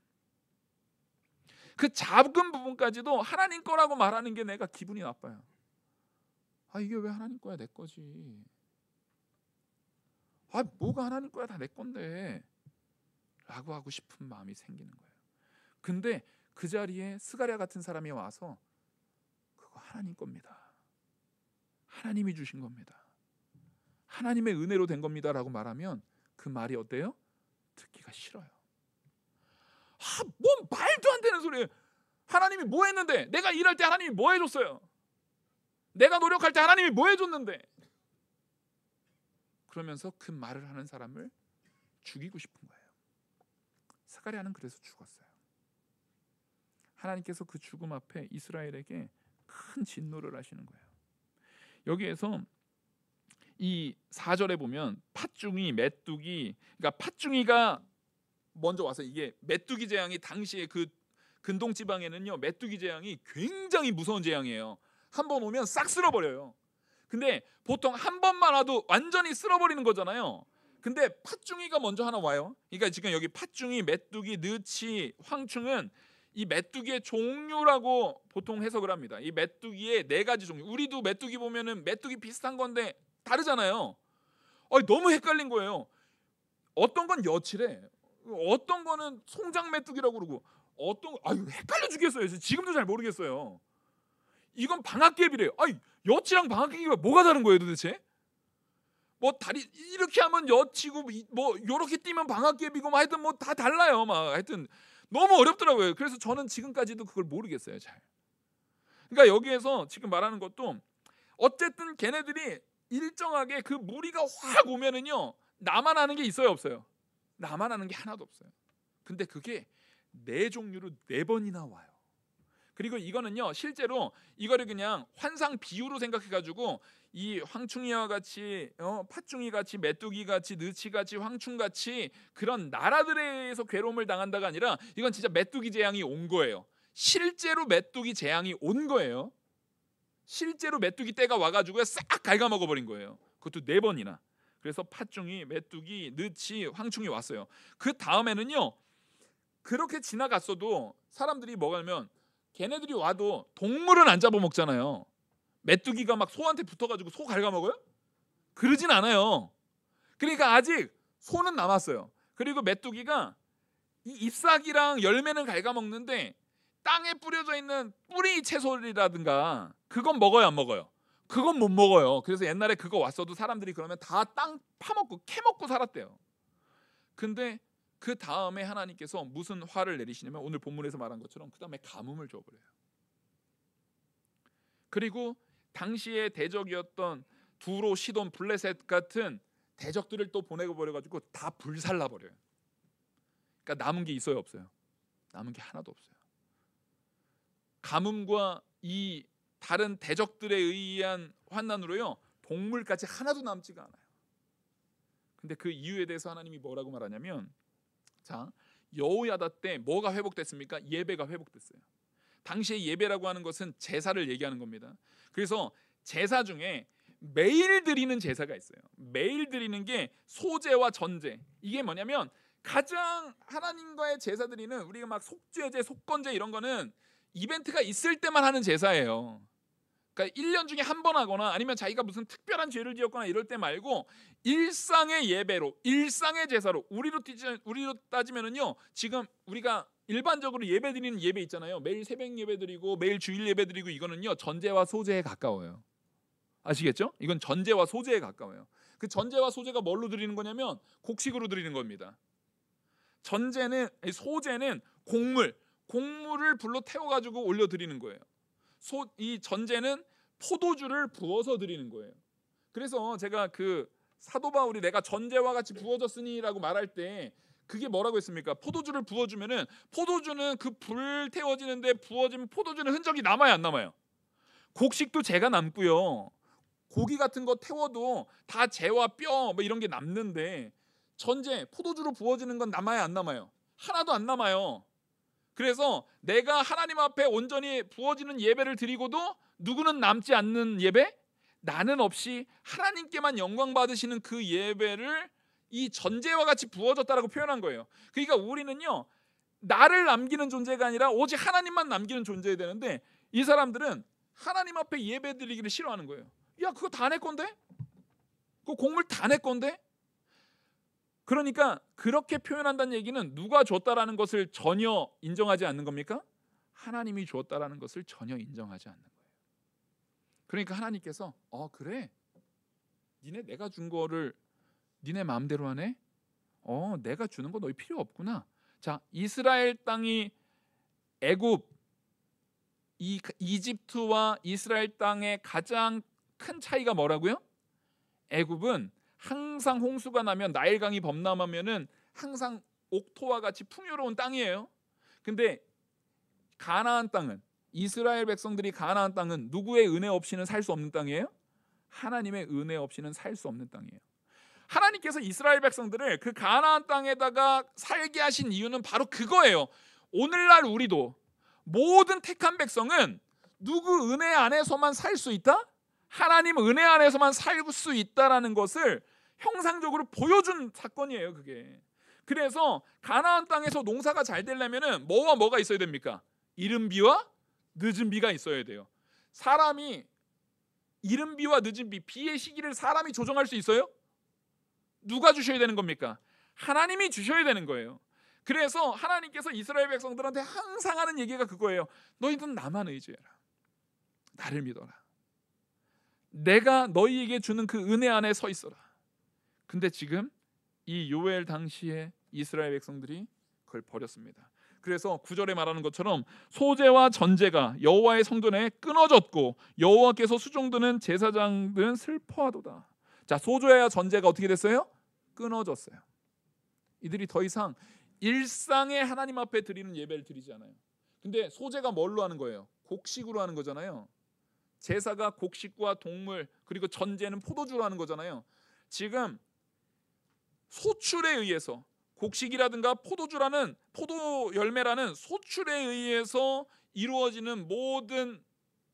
그 작은 부분까지도 하나님 거라고 말하는 게 내가 기분이 나빠요. 이게 왜 하나님 거야, 내 거지. 뭐가 하나님 거야, 다 내 건데 라고 하고 싶은 마음이 생기는 거예요. 근데 그 자리에 스가랴 같은 사람이 와서 그거 하나님 겁니다, 하나님이 주신 겁니다, 하나님의 은혜로 된 겁니다 라고 말하면 그 말이 어때요? 듣기가 싫어요. 뭔 말도 안 되는 소리예요. 하나님이 뭐 했는데? 내가 일할 때 하나님이 뭐 해줬어요? 내가 노력할 때 하나님이 뭐 해줬는데? 그러면서 그 말을 하는 사람을 죽이고 싶은 거예요. 스가랴는 그래서 죽었어요. 하나님께서 그 죽음 앞에 이스라엘에게 큰 진노를 하시는 거예요. 여기에서 이 4절에 보면 팥중이, 메뚜기, 그러니까 팥중이가 먼저 와서, 이게 메뚜기 재앙이 당시에 그 근동 지방에는요, 메뚜기 재앙이 굉장히 무서운 재앙이에요. 한 번 오면 싹 쓸어버려요. 근데 보통 한 번만 와도 완전히 쓸어버리는 거잖아요. 근데 팥중이가 먼저 하나 와요. 그러니까 지금 여기 팥중이, 메뚜기, 느치, 황충은 이 메뚜기의 종류라고 보통 해석을 합니다. 이 메뚜기의 4가지 종류. 우리도 메뚜기 보면은 메뚜기 비슷한 건데 다르잖아요. 너무 헷갈린 거예요. 어떤 건 여치래, 어떤 거는 송장 메뚜기라고 그러고, 어떤 아유 헷갈려 죽겠어요. 지금도 잘 모르겠어요. 이건 방앗개비래요. 아니 여치랑 방앗개비가 뭐가 다른 거예요 도대체? 뭐 다리 이렇게 하면 여치고 뭐 요렇게 뛰면 방앗개비고 뭐 하여튼 뭐 다 달라요. 막 하여튼 너무 어렵더라고요. 그래서 저는 지금까지도 그걸 모르겠어요 잘. 그러니까 여기에서 지금 말하는 것도 어쨌든 걔네들이 일정하게 그 무리가 확 오면은요 나만 아는 게 있어요 없어요? 나만 아는 게 하나도 없어요. 근데 그게 네 종류로 네 번이나 와요. 그리고 이거는요 실제로 이거를 그냥 환상 비유로 생각해가지고 이 황충이와 같이 팥중이 같이 메뚜기 같이 느치 같이 황충 같이 그런 나라들에서 괴로움을 당한다가 아니라 이건 진짜 메뚜기 재앙이 온 거예요. 실제로 메뚜기 재앙이 온 거예요. 실제로 메뚜기 떼가 와가지고 싹 갉아먹어 버린 거예요. 그것도 네 번이나. 그래서 팥중이, 메뚜기, 느치, 황충이 왔어요. 그 다음에는요 그렇게 지나갔어도 사람들이 뭐가 하면 걔네들이 와도 동물은 안 잡아먹잖아요. 메뚜기가 막 소한테 붙어가지고 소 갉아먹어요? 그러진 않아요. 그러니까 아직 소는 남았어요. 그리고 메뚜기가 이 잎사귀랑 열매는 갉아먹는데 땅에 뿌려져 있는 뿌리 채소리라든가 그건 먹어요 안 먹어요? 그건 못 먹어요. 그래서 옛날에 그거 왔어도 사람들이 그러면 다 땅 파먹고 캐먹고 살았대요. 근데 그 다음에 하나님께서 무슨 화를 내리시냐면 오늘 본문에서 말한 것처럼 그 다음에 가뭄을 줘버려요. 그리고 당시의 대적이었던 두로, 시돈, 블레셋 같은 대적들을 또 보내고 버려가지고 다 불살라버려요. 그러니까 남은 게 있어요 없어요? 남은 게 하나도 없어요. 가뭄과 이 다른 대적들에 의한 환난으로요 동물까지 하나도 남지가 않아요. 근데 그 이유에 대해서 하나님이 뭐라고 말하냐면 자 여호야다 때 뭐가 회복됐습니까? 예배가 회복됐어요. 당시에 예배라고 하는 것은 제사를 얘기하는 겁니다. 그래서 제사 중에 매일 드리는 제사가 있어요. 매일 드리는 게 소제와 전제. 이게 뭐냐면 가장 하나님과의 제사 드리는 우리가 막 속죄제, 속건제 이런 거는 이벤트가 있을 때만 하는 제사예요. 그러니까 1년 중에 한 번 하거나 아니면 자기가 무슨 특별한 죄를 지었거나 이럴 때 말고 일상의 예배로, 일상의 제사로 우리로 따지면은요 지금 우리가 일반적으로 예배 드리는 예배 있잖아요. 매일 새벽 예배 드리고 매일 주일 예배 드리고 이거는요 전제와 소제에 가까워요. 아시겠죠? 이건 전제와 소제에 가까워요. 그 전제와 소제가 뭘로 드리는 거냐면 곡식으로 드리는 겁니다. 소제는 곡물을 불로 태워가지고 올려 드리는 거예요. 이 전제는 포도주를 부어서 드리는 거예요. 그래서 제가 그 사도 바울이 내가 전제와 같이 부어졌으니라고 말할 때 그게 뭐라고 했습니까? 포도주를 부어주면은 포도주는 그 불 태워지는데 부어지면 포도주는 흔적이 남아요 안 남아요? 곡식도 재가 남고요. 고기 같은 거 태워도 다 재와 뼈 뭐 이런 게 남는데 전제 포도주로 부어지는 건 남아요 안 남아요? 하나도 안 남아요. 그래서 내가 하나님 앞에 온전히 부어지는 예배를 드리고도 누구는 남지 않는 예배? 나는 없이 하나님께만 영광 받으시는 그 예배를 이 전제와 같이 부어졌다라고 표현한 거예요. 그러니까 우리는요 나를 남기는 존재가 아니라 오직 하나님만 남기는 존재가 되는데 이 사람들은 하나님 앞에 예배 드리기를 싫어하는 거예요. 야 그거 다 내 건데? 그거 곡물 다 내 건데? 그러니까 그렇게 표현한다는 얘기는 누가 줬다라는 것을 전혀 인정하지 않는 겁니까? 하나님이 줬다라는 것을 전혀 인정하지 않는 거예요. 그러니까 하나님께서 그래 니네 내가 준 거를 니네 마음대로 하네? 내가 주는 거 너희 필요 없구나. 자 이스라엘 땅이 애굽 이집트와 이스라엘 땅의 가장 큰 차이가 뭐라고요? 애굽은 항상 홍수가 나면 나일강이 범람하면은 항상 옥토와 같이 풍요로운 땅이에요. 근데 가나안 땅은 이스라엘 백성들이 가나안 땅은 누구의 은혜 없이는 살 수 없는 땅이에요? 하나님의 은혜 없이는 살 수 없는 땅이에요. 하나님께서 이스라엘 백성들을 그 가나안 땅에다가 살게 하신 이유는 바로 그거예요. 오늘날 우리도 모든 택한 백성은 누구 은혜 안에서만 살 수 있다? 하나님 은혜 안에서만 살 수 있다라는 것을 형상적으로 보여준 사건이에요 그게. 그래서 가나안 땅에서 농사가 잘 되려면은 뭐와 뭐가 있어야 됩니까? 이른 비와 늦은 비가 있어야 돼요. 사람이 이른 비와 늦은 비의 시기를 사람이 조정할 수 있어요? 누가 주셔야 되는 겁니까? 하나님이 주셔야 되는 거예요. 그래서 하나님께서 이스라엘 백성들한테 항상 하는 얘기가 그거예요. 너희들은 나만 의지해라. 나를 믿어라. 내가 너희에게 주는 그 은혜 안에 서 있어라. 근데 지금 이 요엘 당시에 이스라엘 백성들이 그걸 버렸습니다. 그래서 9절에 말하는 것처럼 소재와 전제가 여호와의 성전에 끊어졌고 여호와께서 수종드는 제사장들은 슬퍼하도다. 자, 소재와 전제가 어떻게 됐어요? 끊어졌어요. 이들이 더 이상 일상에 하나님 앞에 드리는 예배를 드리지 않아요. 근데 소재가 뭘로 하는 거예요? 곡식으로 하는 거잖아요. 제사가 곡식과 동물, 그리고 전제는 포도주로 하는 거잖아요. 지금 소출에 의해서 곡식이라든가 포도주라는 포도 열매라는 소출에 의해서 이루어지는 모든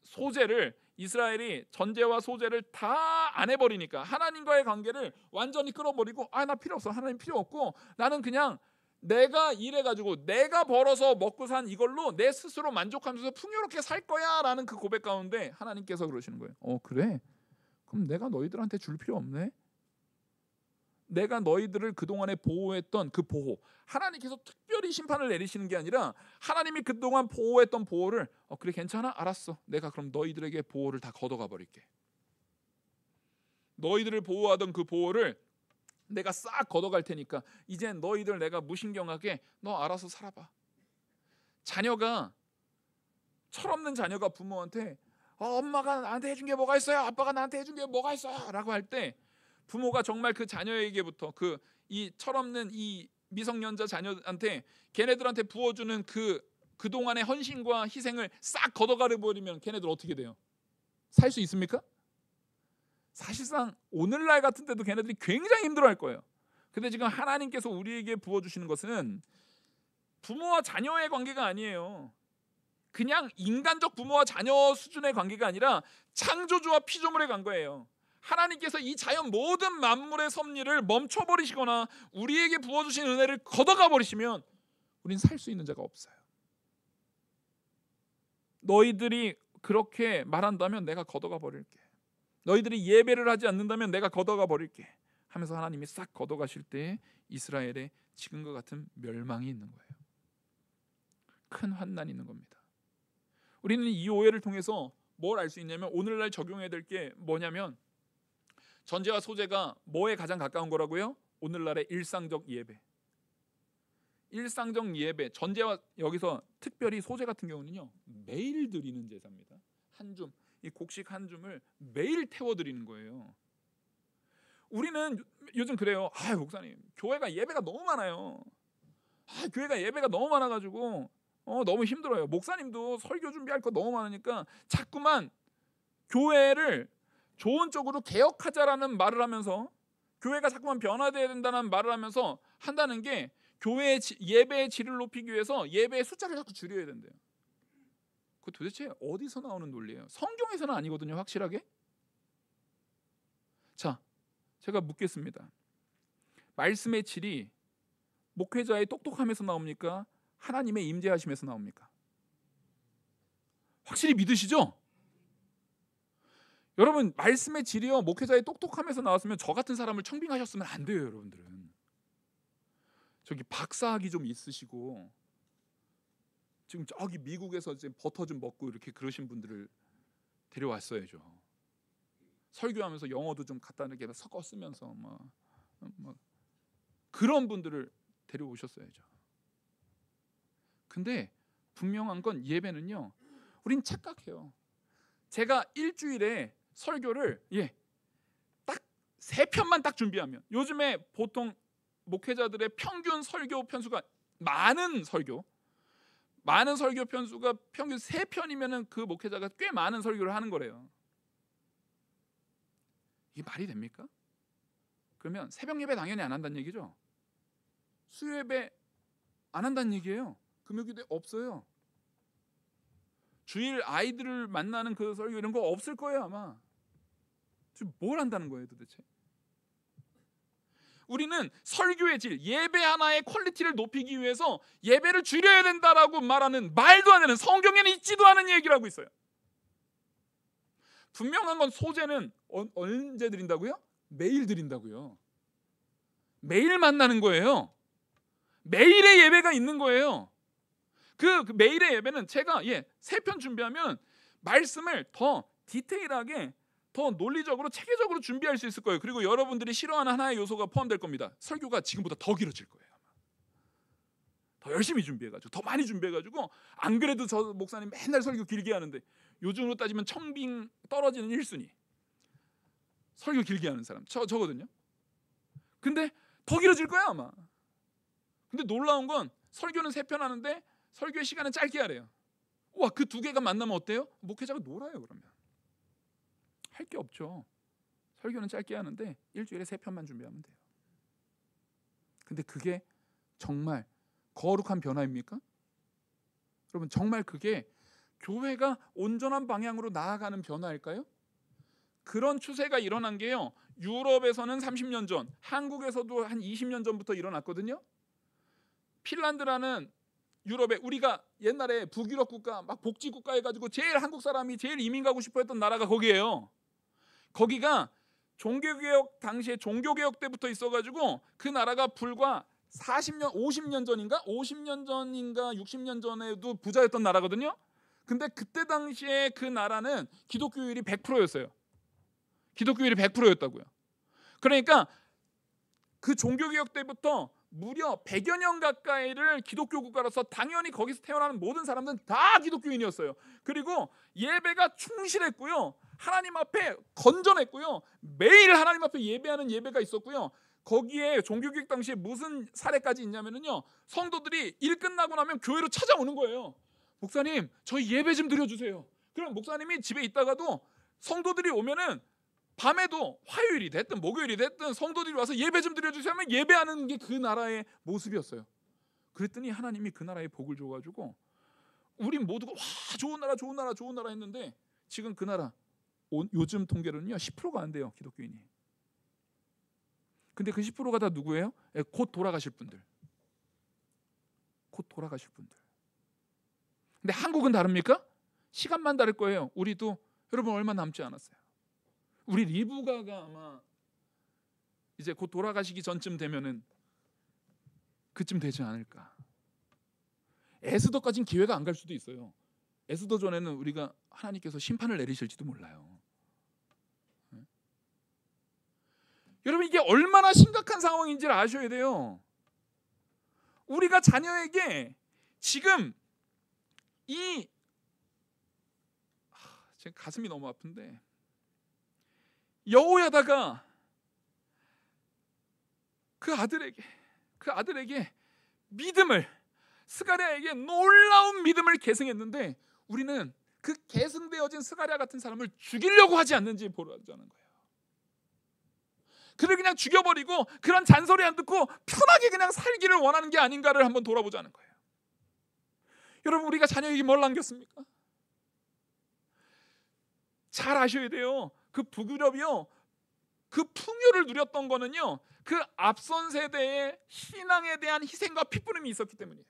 소재를 이스라엘이 전제와 소재를 다 안 해버리니까 하나님과의 관계를 완전히 끊어버리고 나 필요 없어. 하나님 필요 없고 나는 그냥 내가 일해가지고 내가 벌어서 먹고 산 이걸로 내 스스로 만족하면서 풍요롭게 살 거야 라는 그 고백 가운데 하나님께서 그러시는 거예요. 그래? 그럼 내가 너희들한테 줄 필요 없네? 내가 너희들을 그동안에 보호했던 그 보호, 하나님께서 특별히 심판을 내리시는 게 아니라 하나님이 그동안 보호했던 보호를 그래 괜찮아? 알았어. 내가 그럼 너희들에게 보호를 다 걷어가 버릴게. 너희들을 보호하던 그 보호를 내가 싹 걷어갈 테니까 이젠 너희들 내가 무신경하게 너 알아서 살아봐. 자녀가 철없는 자녀가 부모한테 엄마가 나한테 해준 게 뭐가 있어요? 아빠가 나한테 해준 게 뭐가 있어요? 라고 할 때 부모가 정말 그 자녀에게부터 이 철없는 이 미성년자 자녀한테 걔네들한테 부어주는 그동안의 헌신과 희생을 싹 걷어가려 버리면 걔네들 어떻게 돼요? 살 수 있습니까? 사실상 오늘날 같은 때도 걔네들이 굉장히 힘들어할 거예요. 근데 지금 하나님께서 우리에게 부어주시는 것은 부모와 자녀의 관계가 아니에요. 그냥 인간적 부모와 자녀 수준의 관계가 아니라 창조주와 피조물의 관계예요. 하나님께서 이 자연 모든 만물의 섭리를 멈춰버리시거나 우리에게 부어주신 은혜를 걷어가 버리시면 우린 살 수 있는 자가 없어요. 너희들이 그렇게 말한다면 내가 걷어가 버릴게. 너희들이 예배를 하지 않는다면 내가 걷어가 버릴게 하면서 하나님이 싹 걷어가실 때 이스라엘에 지금과 같은 멸망이 있는 거예요. 큰 환난이 있는 겁니다. 우리는 이 오해를 통해서 뭘 알 수 있냐면 오늘날 적용해야 될 게 뭐냐면 전제와 소재가 뭐에 가장 가까운 거라고요? 오늘날의 일상적 예배. 일상적 예배, 전제와 여기서 특별히 소재 같은 경우는요 매일 드리는 제사입니다. 한 줌, 이 곡식 한 줌을 매일 태워드리는 거예요. 우리는 요즘 그래요. 목사님 교회가 예배가 너무 많아요. 교회가 예배가 너무 많아가지고 너무 힘들어요. 목사님도 설교 준비할 거 너무 많으니까 자꾸만 교회를 좋은 쪽으로 개혁하자라는 말을 하면서 교회가 자꾸만 변화돼야 된다는 말을 하면서 한다는 게 교회의 예배의 질을 높이기 위해서 예배의 숫자를 자꾸 줄여야 된대요. 그 도대체 어디서 나오는 논리예요? 성경에서는 아니거든요, 확실하게. 자, 제가 묻겠습니다. 말씀의 질이 목회자의 똑똑함에서 나옵니까? 하나님의 임재하심에서 나옵니까? 확실히 믿으시죠? 여러분, 말씀의 질이요 목회자의 똑똑함에서 나왔으면 저 같은 사람을 청빙하셨으면 안 돼요. 여러분들은 저기 박사학위 좀 있으시고 지금 저기 미국에서 지금 버터 좀 먹고 이렇게 그러신 분들을 데려왔어야죠. 설교하면서 영어도 좀 갖다 이렇게 섞어 쓰면서 그런 분들을 데려오셨어야죠. 근데 분명한 건 예배는요 우린 착각해요. 제가 일주일에 설교를 딱 3편만 딱 준비하면, 요즘에 보통 목회자들의 평균 설교 편수가 많은 설교 편수가 평균 3편이면은 그 목회자가 꽤 많은 설교를 하는 거래요. 이게 말이 됩니까? 그러면 새벽 예배 당연히 안 한다는 얘기죠. 수요 예배 안 한다는 얘기예요. 금요기도 없어요. 주일 아이들을 만나는 그 설교 이런 거 없을 거예요 아마. 지금 뭘 한다는 거예요 도대체? 우리는 설교의 질, 예배 하나의 퀄리티를 높이기 위해서 예배를 줄여야 된다라고 말하는 말도 안 되는, 성경에는 있지도 않은 얘기를 하고 있어요. 분명한 건 소재는 언제 드린다고요? 매일 드린다고요. 매일 만나는 거예요. 매일의 예배가 있는 거예요. 그 매일의 예배는 제가 3편 준비하면 말씀을 더 디테일하게, 더 논리적으로, 체계적으로 준비할 수 있을 거예요. 그리고 여러분들이 싫어하는 하나의 요소가 포함될 겁니다. 설교가 지금보다 더 길어질 거예요. 더 열심히 준비해가지고, 더 많이 준비해가지고. 안 그래도 저 목사님 맨날 설교 길게 하는데, 요즘으로 따지면 청빙 떨어지는 1순위, 설교 길게 하는 사람 저거든요. 근데 더 길어질 거야 아마. 근데 놀라운 건 설교는 3편 하는데 설교의 시간은 짧게 하래요. 와, 그 2개가 만나면 어때요? 목회자가 놀아요. 그러면 할 게 없죠. 설교는 짧게 하는데 일주일에 3편만 준비하면 돼요. 근데 그게 정말 거룩한 변화입니까? 여러분, 정말 그게 교회가 온전한 방향으로 나아가는 변화일까요? 그런 추세가 일어난 게요, 유럽에서는 30년 전, 한국에서도 한 20년 전부터 일어났거든요. 핀란드라는 유럽에, 우리가 옛날에 북유럽 국가 막 복지 국가 해가지고 제일 한국 사람이 제일 이민 가고 싶어 했던 나라가 거기예요. 거기가 종교개혁 당시에 종교개혁 때부터 있어가지고 그 나라가 불과 40년 50년 전인가 60년 전에도 부자였던 나라거든요. 근데 그때 당시에 그 나라는 기독교율이 100%였어요. 기독교율이 100%였다고요. 그러니까 그 종교개혁 때부터 무려 100여 년 가까이를 기독교 국가로서 당연히 거기서 태어나는 모든 사람들은 다 기독교인이었어요. 그리고 예배가 충실했고요, 하나님 앞에 건전했고요, 매일 하나님 앞에 예배하는 예배가 있었고요. 거기에 종교개혁 당시에 무슨 사례까지 있냐면요, 성도들이 일 끝나고 나면 교회로 찾아오는 거예요. 목사님, 저희 예배 좀 드려주세요. 그럼 목사님이 집에 있다가도 성도들이 오면은 밤에도 화요일이 됐든 목요일이 됐든 성도들이 와서 예배 좀 드려주세요 하면 예배하는 게 그 나라의 모습이었어요. 그랬더니 하나님이 그 나라에 복을 줘가지고 우린 모두가 와, 좋은 나라 좋은 나라 좋은 나라 했는데, 지금 그 나라 요즘 통계로는요 10%가 안 돼요, 기독교인이. 근데 그 10%가 다 누구예요? 곧 돌아가실 분들. 곧 돌아가실 분들. 근데 한국은 다릅니까? 시간만 다를 거예요. 우리도 여러분 얼마 남지 않았어요. 우리 리브가가 아마 이제 곧 돌아가시기 전쯤 되면은 그쯤 되지 않을까. 에스더까지는 기회가 안 갈 수도 있어요. 에스더 전에는 우리가 하나님께서 심판을 내리실지도 몰라요. 여러분, 이게 얼마나 심각한 상황인지를 아셔야 돼요. 우리가 자녀에게 지금 제 가슴이 너무 아픈데, 여호야다가 그 아들에게 믿음을, 스가랴에게 놀라운 믿음을 계승했는데, 우리는 그 계승되어진 스가랴 같은 사람을 죽이려고 하지 않는지 보라자는 거예요. 그를 그냥 죽여버리고 그런 잔소리 안 듣고 편하게 그냥 살기를 원하는 게 아닌가를 한번 돌아보자는 거예요. 여러분, 우리가 자녀에게 뭘 남겼습니까? 잘 아셔야 돼요. 그 북유럽이요, 그 풍요를 누렸던 거는요, 그 앞선 세대의 신앙에 대한 희생과 피부름이 있었기 때문이에요.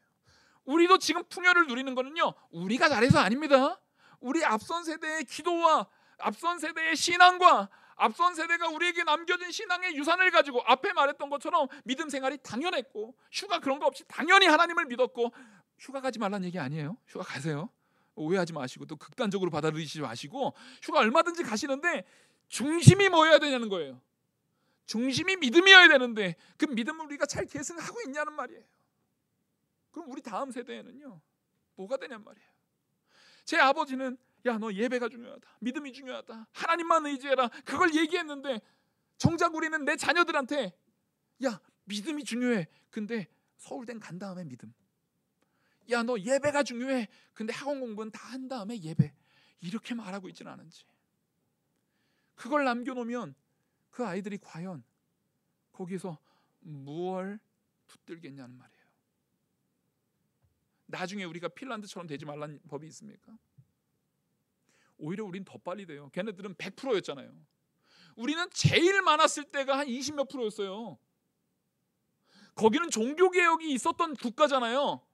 우리도 지금 풍요를 누리는 거는요, 우리가 잘해서 아닙니다. 우리 앞선 세대의 기도와 앞선 세대의 신앙과 앞선 세대가 우리에게 남겨진 신앙의 유산을 가지고, 앞에 말했던 것처럼 믿음 생활이 당연했고, 휴가 그런 거 없이 당연히 하나님을 믿었고. 휴가 가지 말라는 얘기 아니에요. 휴가 가세요. 오해하지 마시고, 또 극단적으로 받아들이지 마시고, 휴가 얼마든지 가시는데 중심이 뭐여야 되냐는 거예요. 중심이 믿음이어야 되는데 그 믿음을 우리가 잘 계승하고 있냐는 말이에요. 그럼 우리 다음 세대에는요 뭐가 되냔 말이에요. 제 아버지는 야, 너 예배가 중요하다, 믿음이 중요하다, 하나님만 의지해라, 그걸 얘기했는데, 정작 우리는 내 자녀들한테 야, 믿음이 중요해, 근데 서울대는 간 다음에 믿음, 야, 너 예배가 중요해, 근데 학원 공부는 다 한 다음에 예배, 이렇게 말하고 있지는 않은지. 그걸 남겨놓으면 그 아이들이 과연 거기서 무엇을 붙들겠냐는 말이에요. 나중에 우리가 핀란드처럼 되지 말라는 법이 있습니까? 오히려 우린 더 빨리 돼요. 걔네들은 100%였잖아요. 우리는 제일 많았을 때가 한 20몇 %였어요. 거기는 종교개혁이 있었던 국가잖아요.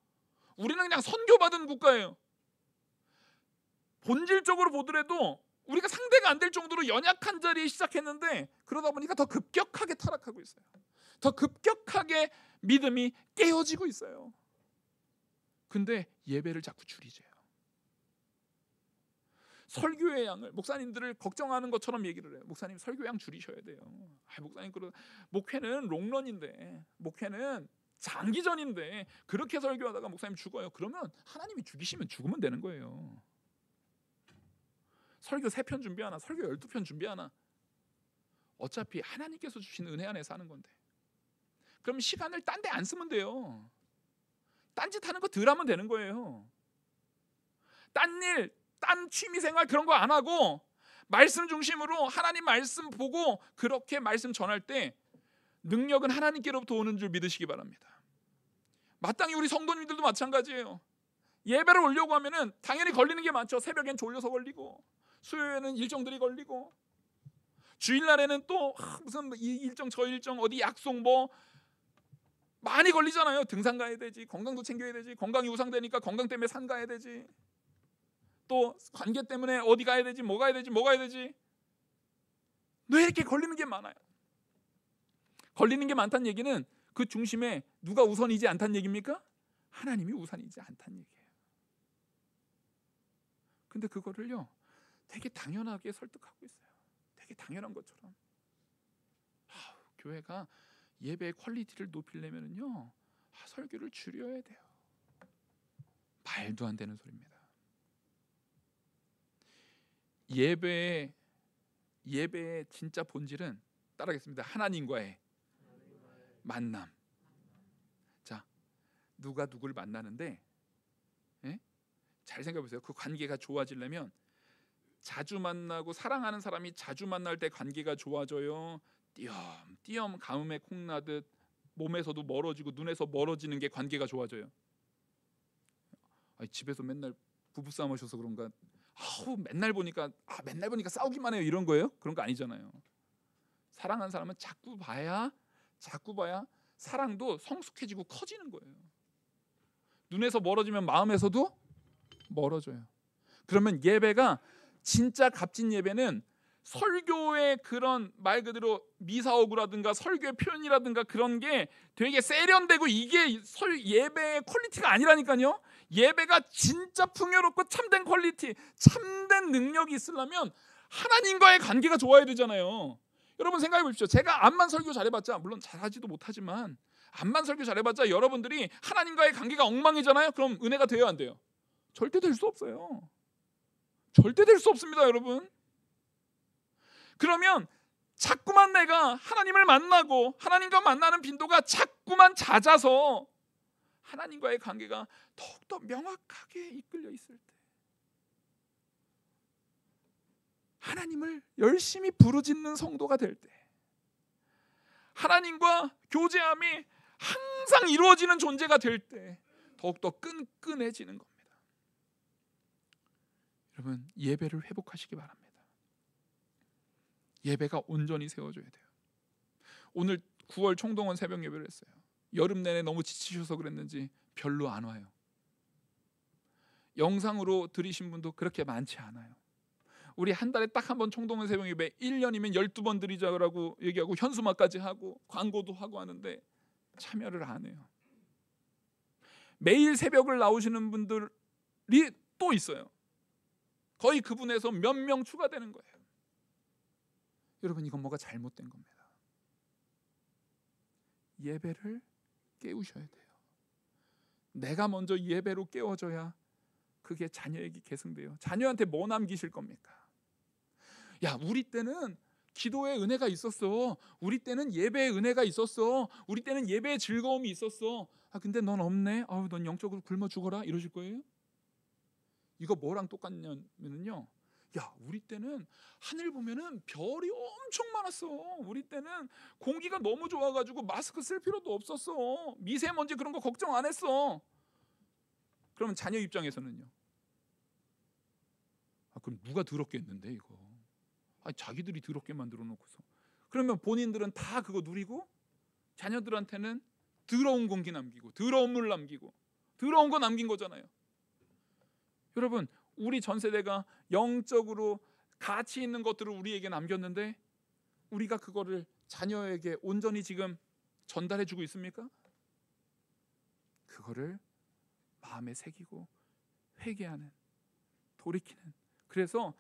우리는 그냥 선교받은 국가예요. 본질적으로 보더라도 우리가 상대가 안 될 정도로 연약한 자리에 시작했는데, 그러다 보니까 더 급격하게 타락하고 있어요. 더 급격하게 믿음이 깨어지고 있어요. 근데 예배를 자꾸 줄이세요. 설교의 양을, 목사님들을 걱정하는 것처럼 얘기를 해요. 목사님 설교 양 줄이셔야 돼요. 목사님 목회는 롱런인데, 목회는 장기전인데 그렇게 설교하다가 목사님 죽어요. 그러면 하나님이 죽이시면 죽으면 되는 거예요. 설교 3편 준비하나, 설교 12편 준비하나, 어차피 하나님께서 주신 은혜 안에 사는 건데, 그럼 시간을 딴 데 안 쓰면 돼요. 딴짓 하는 거 덜 하면 되는 거예요. 딴 일, 딴 취미생활 그런 거 안 하고 말씀 중심으로 하나님 말씀 보고 그렇게 말씀 전할 때 능력은 하나님께로부터 오는 줄 믿으시기 바랍니다. 마땅히 우리 성도님들도 마찬가지예요. 예배를 오려고 하면은 당연히 걸리는 게 많죠. 새벽엔 졸려서 걸리고, 수요일에는 일정들이 걸리고, 주일날에는 또 무슨 이 일정 저 일정 어디 약속 뭐 많이 걸리잖아요. 등산 가야 되지, 건강도 챙겨야 되지, 건강이 우상되니까 건강 때문에 산 가야 되지, 또 관계 때문에 어디 가야 되지, 뭐 가야 되지, 뭐 가야 되지. 왜 이렇게 걸리는 게 많아요? 걸리는 게 많다는 얘기는 그 중심에 누가 우선이지 않다는 얘기입니까? 하나님이 우선이지 않다는 얘기예요. 근데 그거를요 되게 당연하게 설득하고 있어요. 되게 당연한 것처럼. 교회가 예배의 퀄리티를 높이려면요 설교를 줄여야 돼요. 말도 안 되는 소리입니다. 예배의 진짜 본질은 따라하겠습니다. 하나님과의 만남. 자, 누가 누구를 만나는데, 잘 생각해 보세요. 그 관계가 좋아지려면 자주 만나고 사랑하는 사람이 자주 만날 때 관계가 좋아져요. 띄엄 가뭄에 콩나듯 몸에서도 멀어지고 눈에서 멀어지는 게 관계가 좋아져요. 집에서 맨날 부부싸움 하셔서 그런가, 맨날 보니까 싸우기만 해요, 이런 거예요? 그런 거 아니잖아요. 사랑하는 사람은 자꾸 봐야 사랑도 성숙해지고 커지는 거예요. 눈에서 멀어지면 마음에서도 멀어져요. 그러면 예배가 진짜 값진 예배는 설교의 그런 말 그대로 미사오구라든가 설교의 표현이라든가 그런 게 되게 세련되고 이게 예배의 퀄리티가 아니라니까요. 예배가 진짜 풍요롭고 참된 퀄리티, 참된 능력이 있으려면 하나님과의 관계가 좋아야 되잖아요. 여러분 생각해 보십시오. 제가 암만 설교 잘해봤자, 물론 잘하지도 못하지만 암만 설교 잘해봤자 여러분들이 하나님과의 관계가 엉망이잖아요. 그럼 은혜가 돼요, 안 돼요? 절대 될 수 없어요. 절대 될 수 없습니다, 여러분. 그러면 자꾸만 내가 하나님을 만나고 하나님과 만나는 빈도가 자꾸만 잦아서 하나님과의 관계가 더욱더 명확하게 이끌려 있을 때, 하나님을 열심히 부르짖는 성도가 될 때, 하나님과 교제함이 항상 이루어지는 존재가 될 때 더욱더 끈끈해지는 겁니다. 여러분, 예배를 회복하시기 바랍니다. 예배가 온전히 세워져야 돼요. 오늘 9월 총동원 새벽 예배를 했어요. 여름 내내 너무 지치셔서 그랬는지 별로 안 와요. 영상으로 들으신 분도 그렇게 많지 않아요. 우리 한 달에 딱 한 번 총동원 새벽 예배, 1년이면 12번 드리자고 얘기하고 현수막까지 하고 광고도 하고 하는데 참여를 안 해요. 매일 새벽을 나오시는 분들이 또 있어요. 거의 그분에서 몇 명 추가되는 거예요. 여러분, 이건 뭐가 잘못된 겁니다. 예배를 깨우셔야 돼요. 내가 먼저 예배로 깨워져야 그게 자녀에게 계승돼요. 자녀한테 뭐 남기실 겁니까? 야, 우리 때는 기도의 은혜가 있었어. 우리 때는 예배의 은혜가 있었어. 우리 때는 예배의 즐거움이 있었어. 근데 넌 없네. 넌 영적으로 굶어 죽어라. 이러실 거예요? 이거 뭐랑 똑같냐면요, 야, 우리 때는 하늘 보면은 별이 엄청 많았어. 우리 때는 공기가 너무 좋아가지고 마스크 쓸 필요도 없었어. 미세먼지 그런 거 걱정 안 했어. 그러면 자녀 입장에서는요, 그럼 누가 더럽게 했는데 이거? 자기들이 더럽게 만들어 놓고서. 그러면 본인들은 다 그거 누리고 자녀들한테는 더러운 공기 남기고 더러운 물 남기고 더러운 거 남긴 거잖아요. 여러분, 우리 전 세대가 영적으로 가치 있는 것들을 우리에게 남겼는데 우리가 그거를 자녀에게 온전히 지금 전달해 주고 있습니까? 그거를 마음에 새기고 회개하는, 돌이키는. 그래서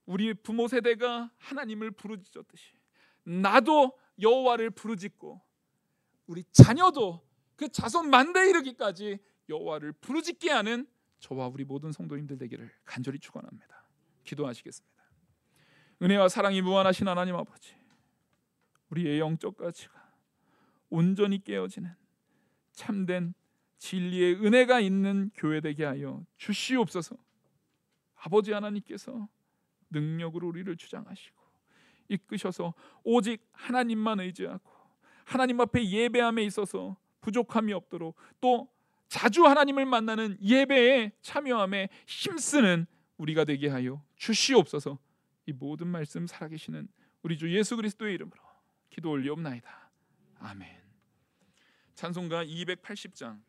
우리 부모 세대가 하나님을 부르짖었듯이 나도 여호와를 부르짖고 우리 자녀도 그 자손 만대에 이르기까지 여호와를 부르짖게 하는 저와 우리 모든 성도님들 되기를 간절히 축원합니다. 기도하시겠습니다. 은혜와 사랑이 무한하신 하나님 아버지, 우리의 영적 가치가 온전히 깨어지는 참된 진리의 은혜가 있는 교회 되게 하여 주시옵소서. 아버지 하나님께서 능력으로 우리를 주장하시고 이끄셔서 오직 하나님만 의지하고 하나님 앞에 예배함에 있어서 부족함이 없도록, 또 자주 하나님을 만나는 예배에 참여함에 힘쓰는 우리가 되게 하여 주시옵소서. 이 모든 말씀 살아계시는 우리 주 예수 그리스도의 이름으로 기도 올리옵나이다. 아멘. 찬송가 280장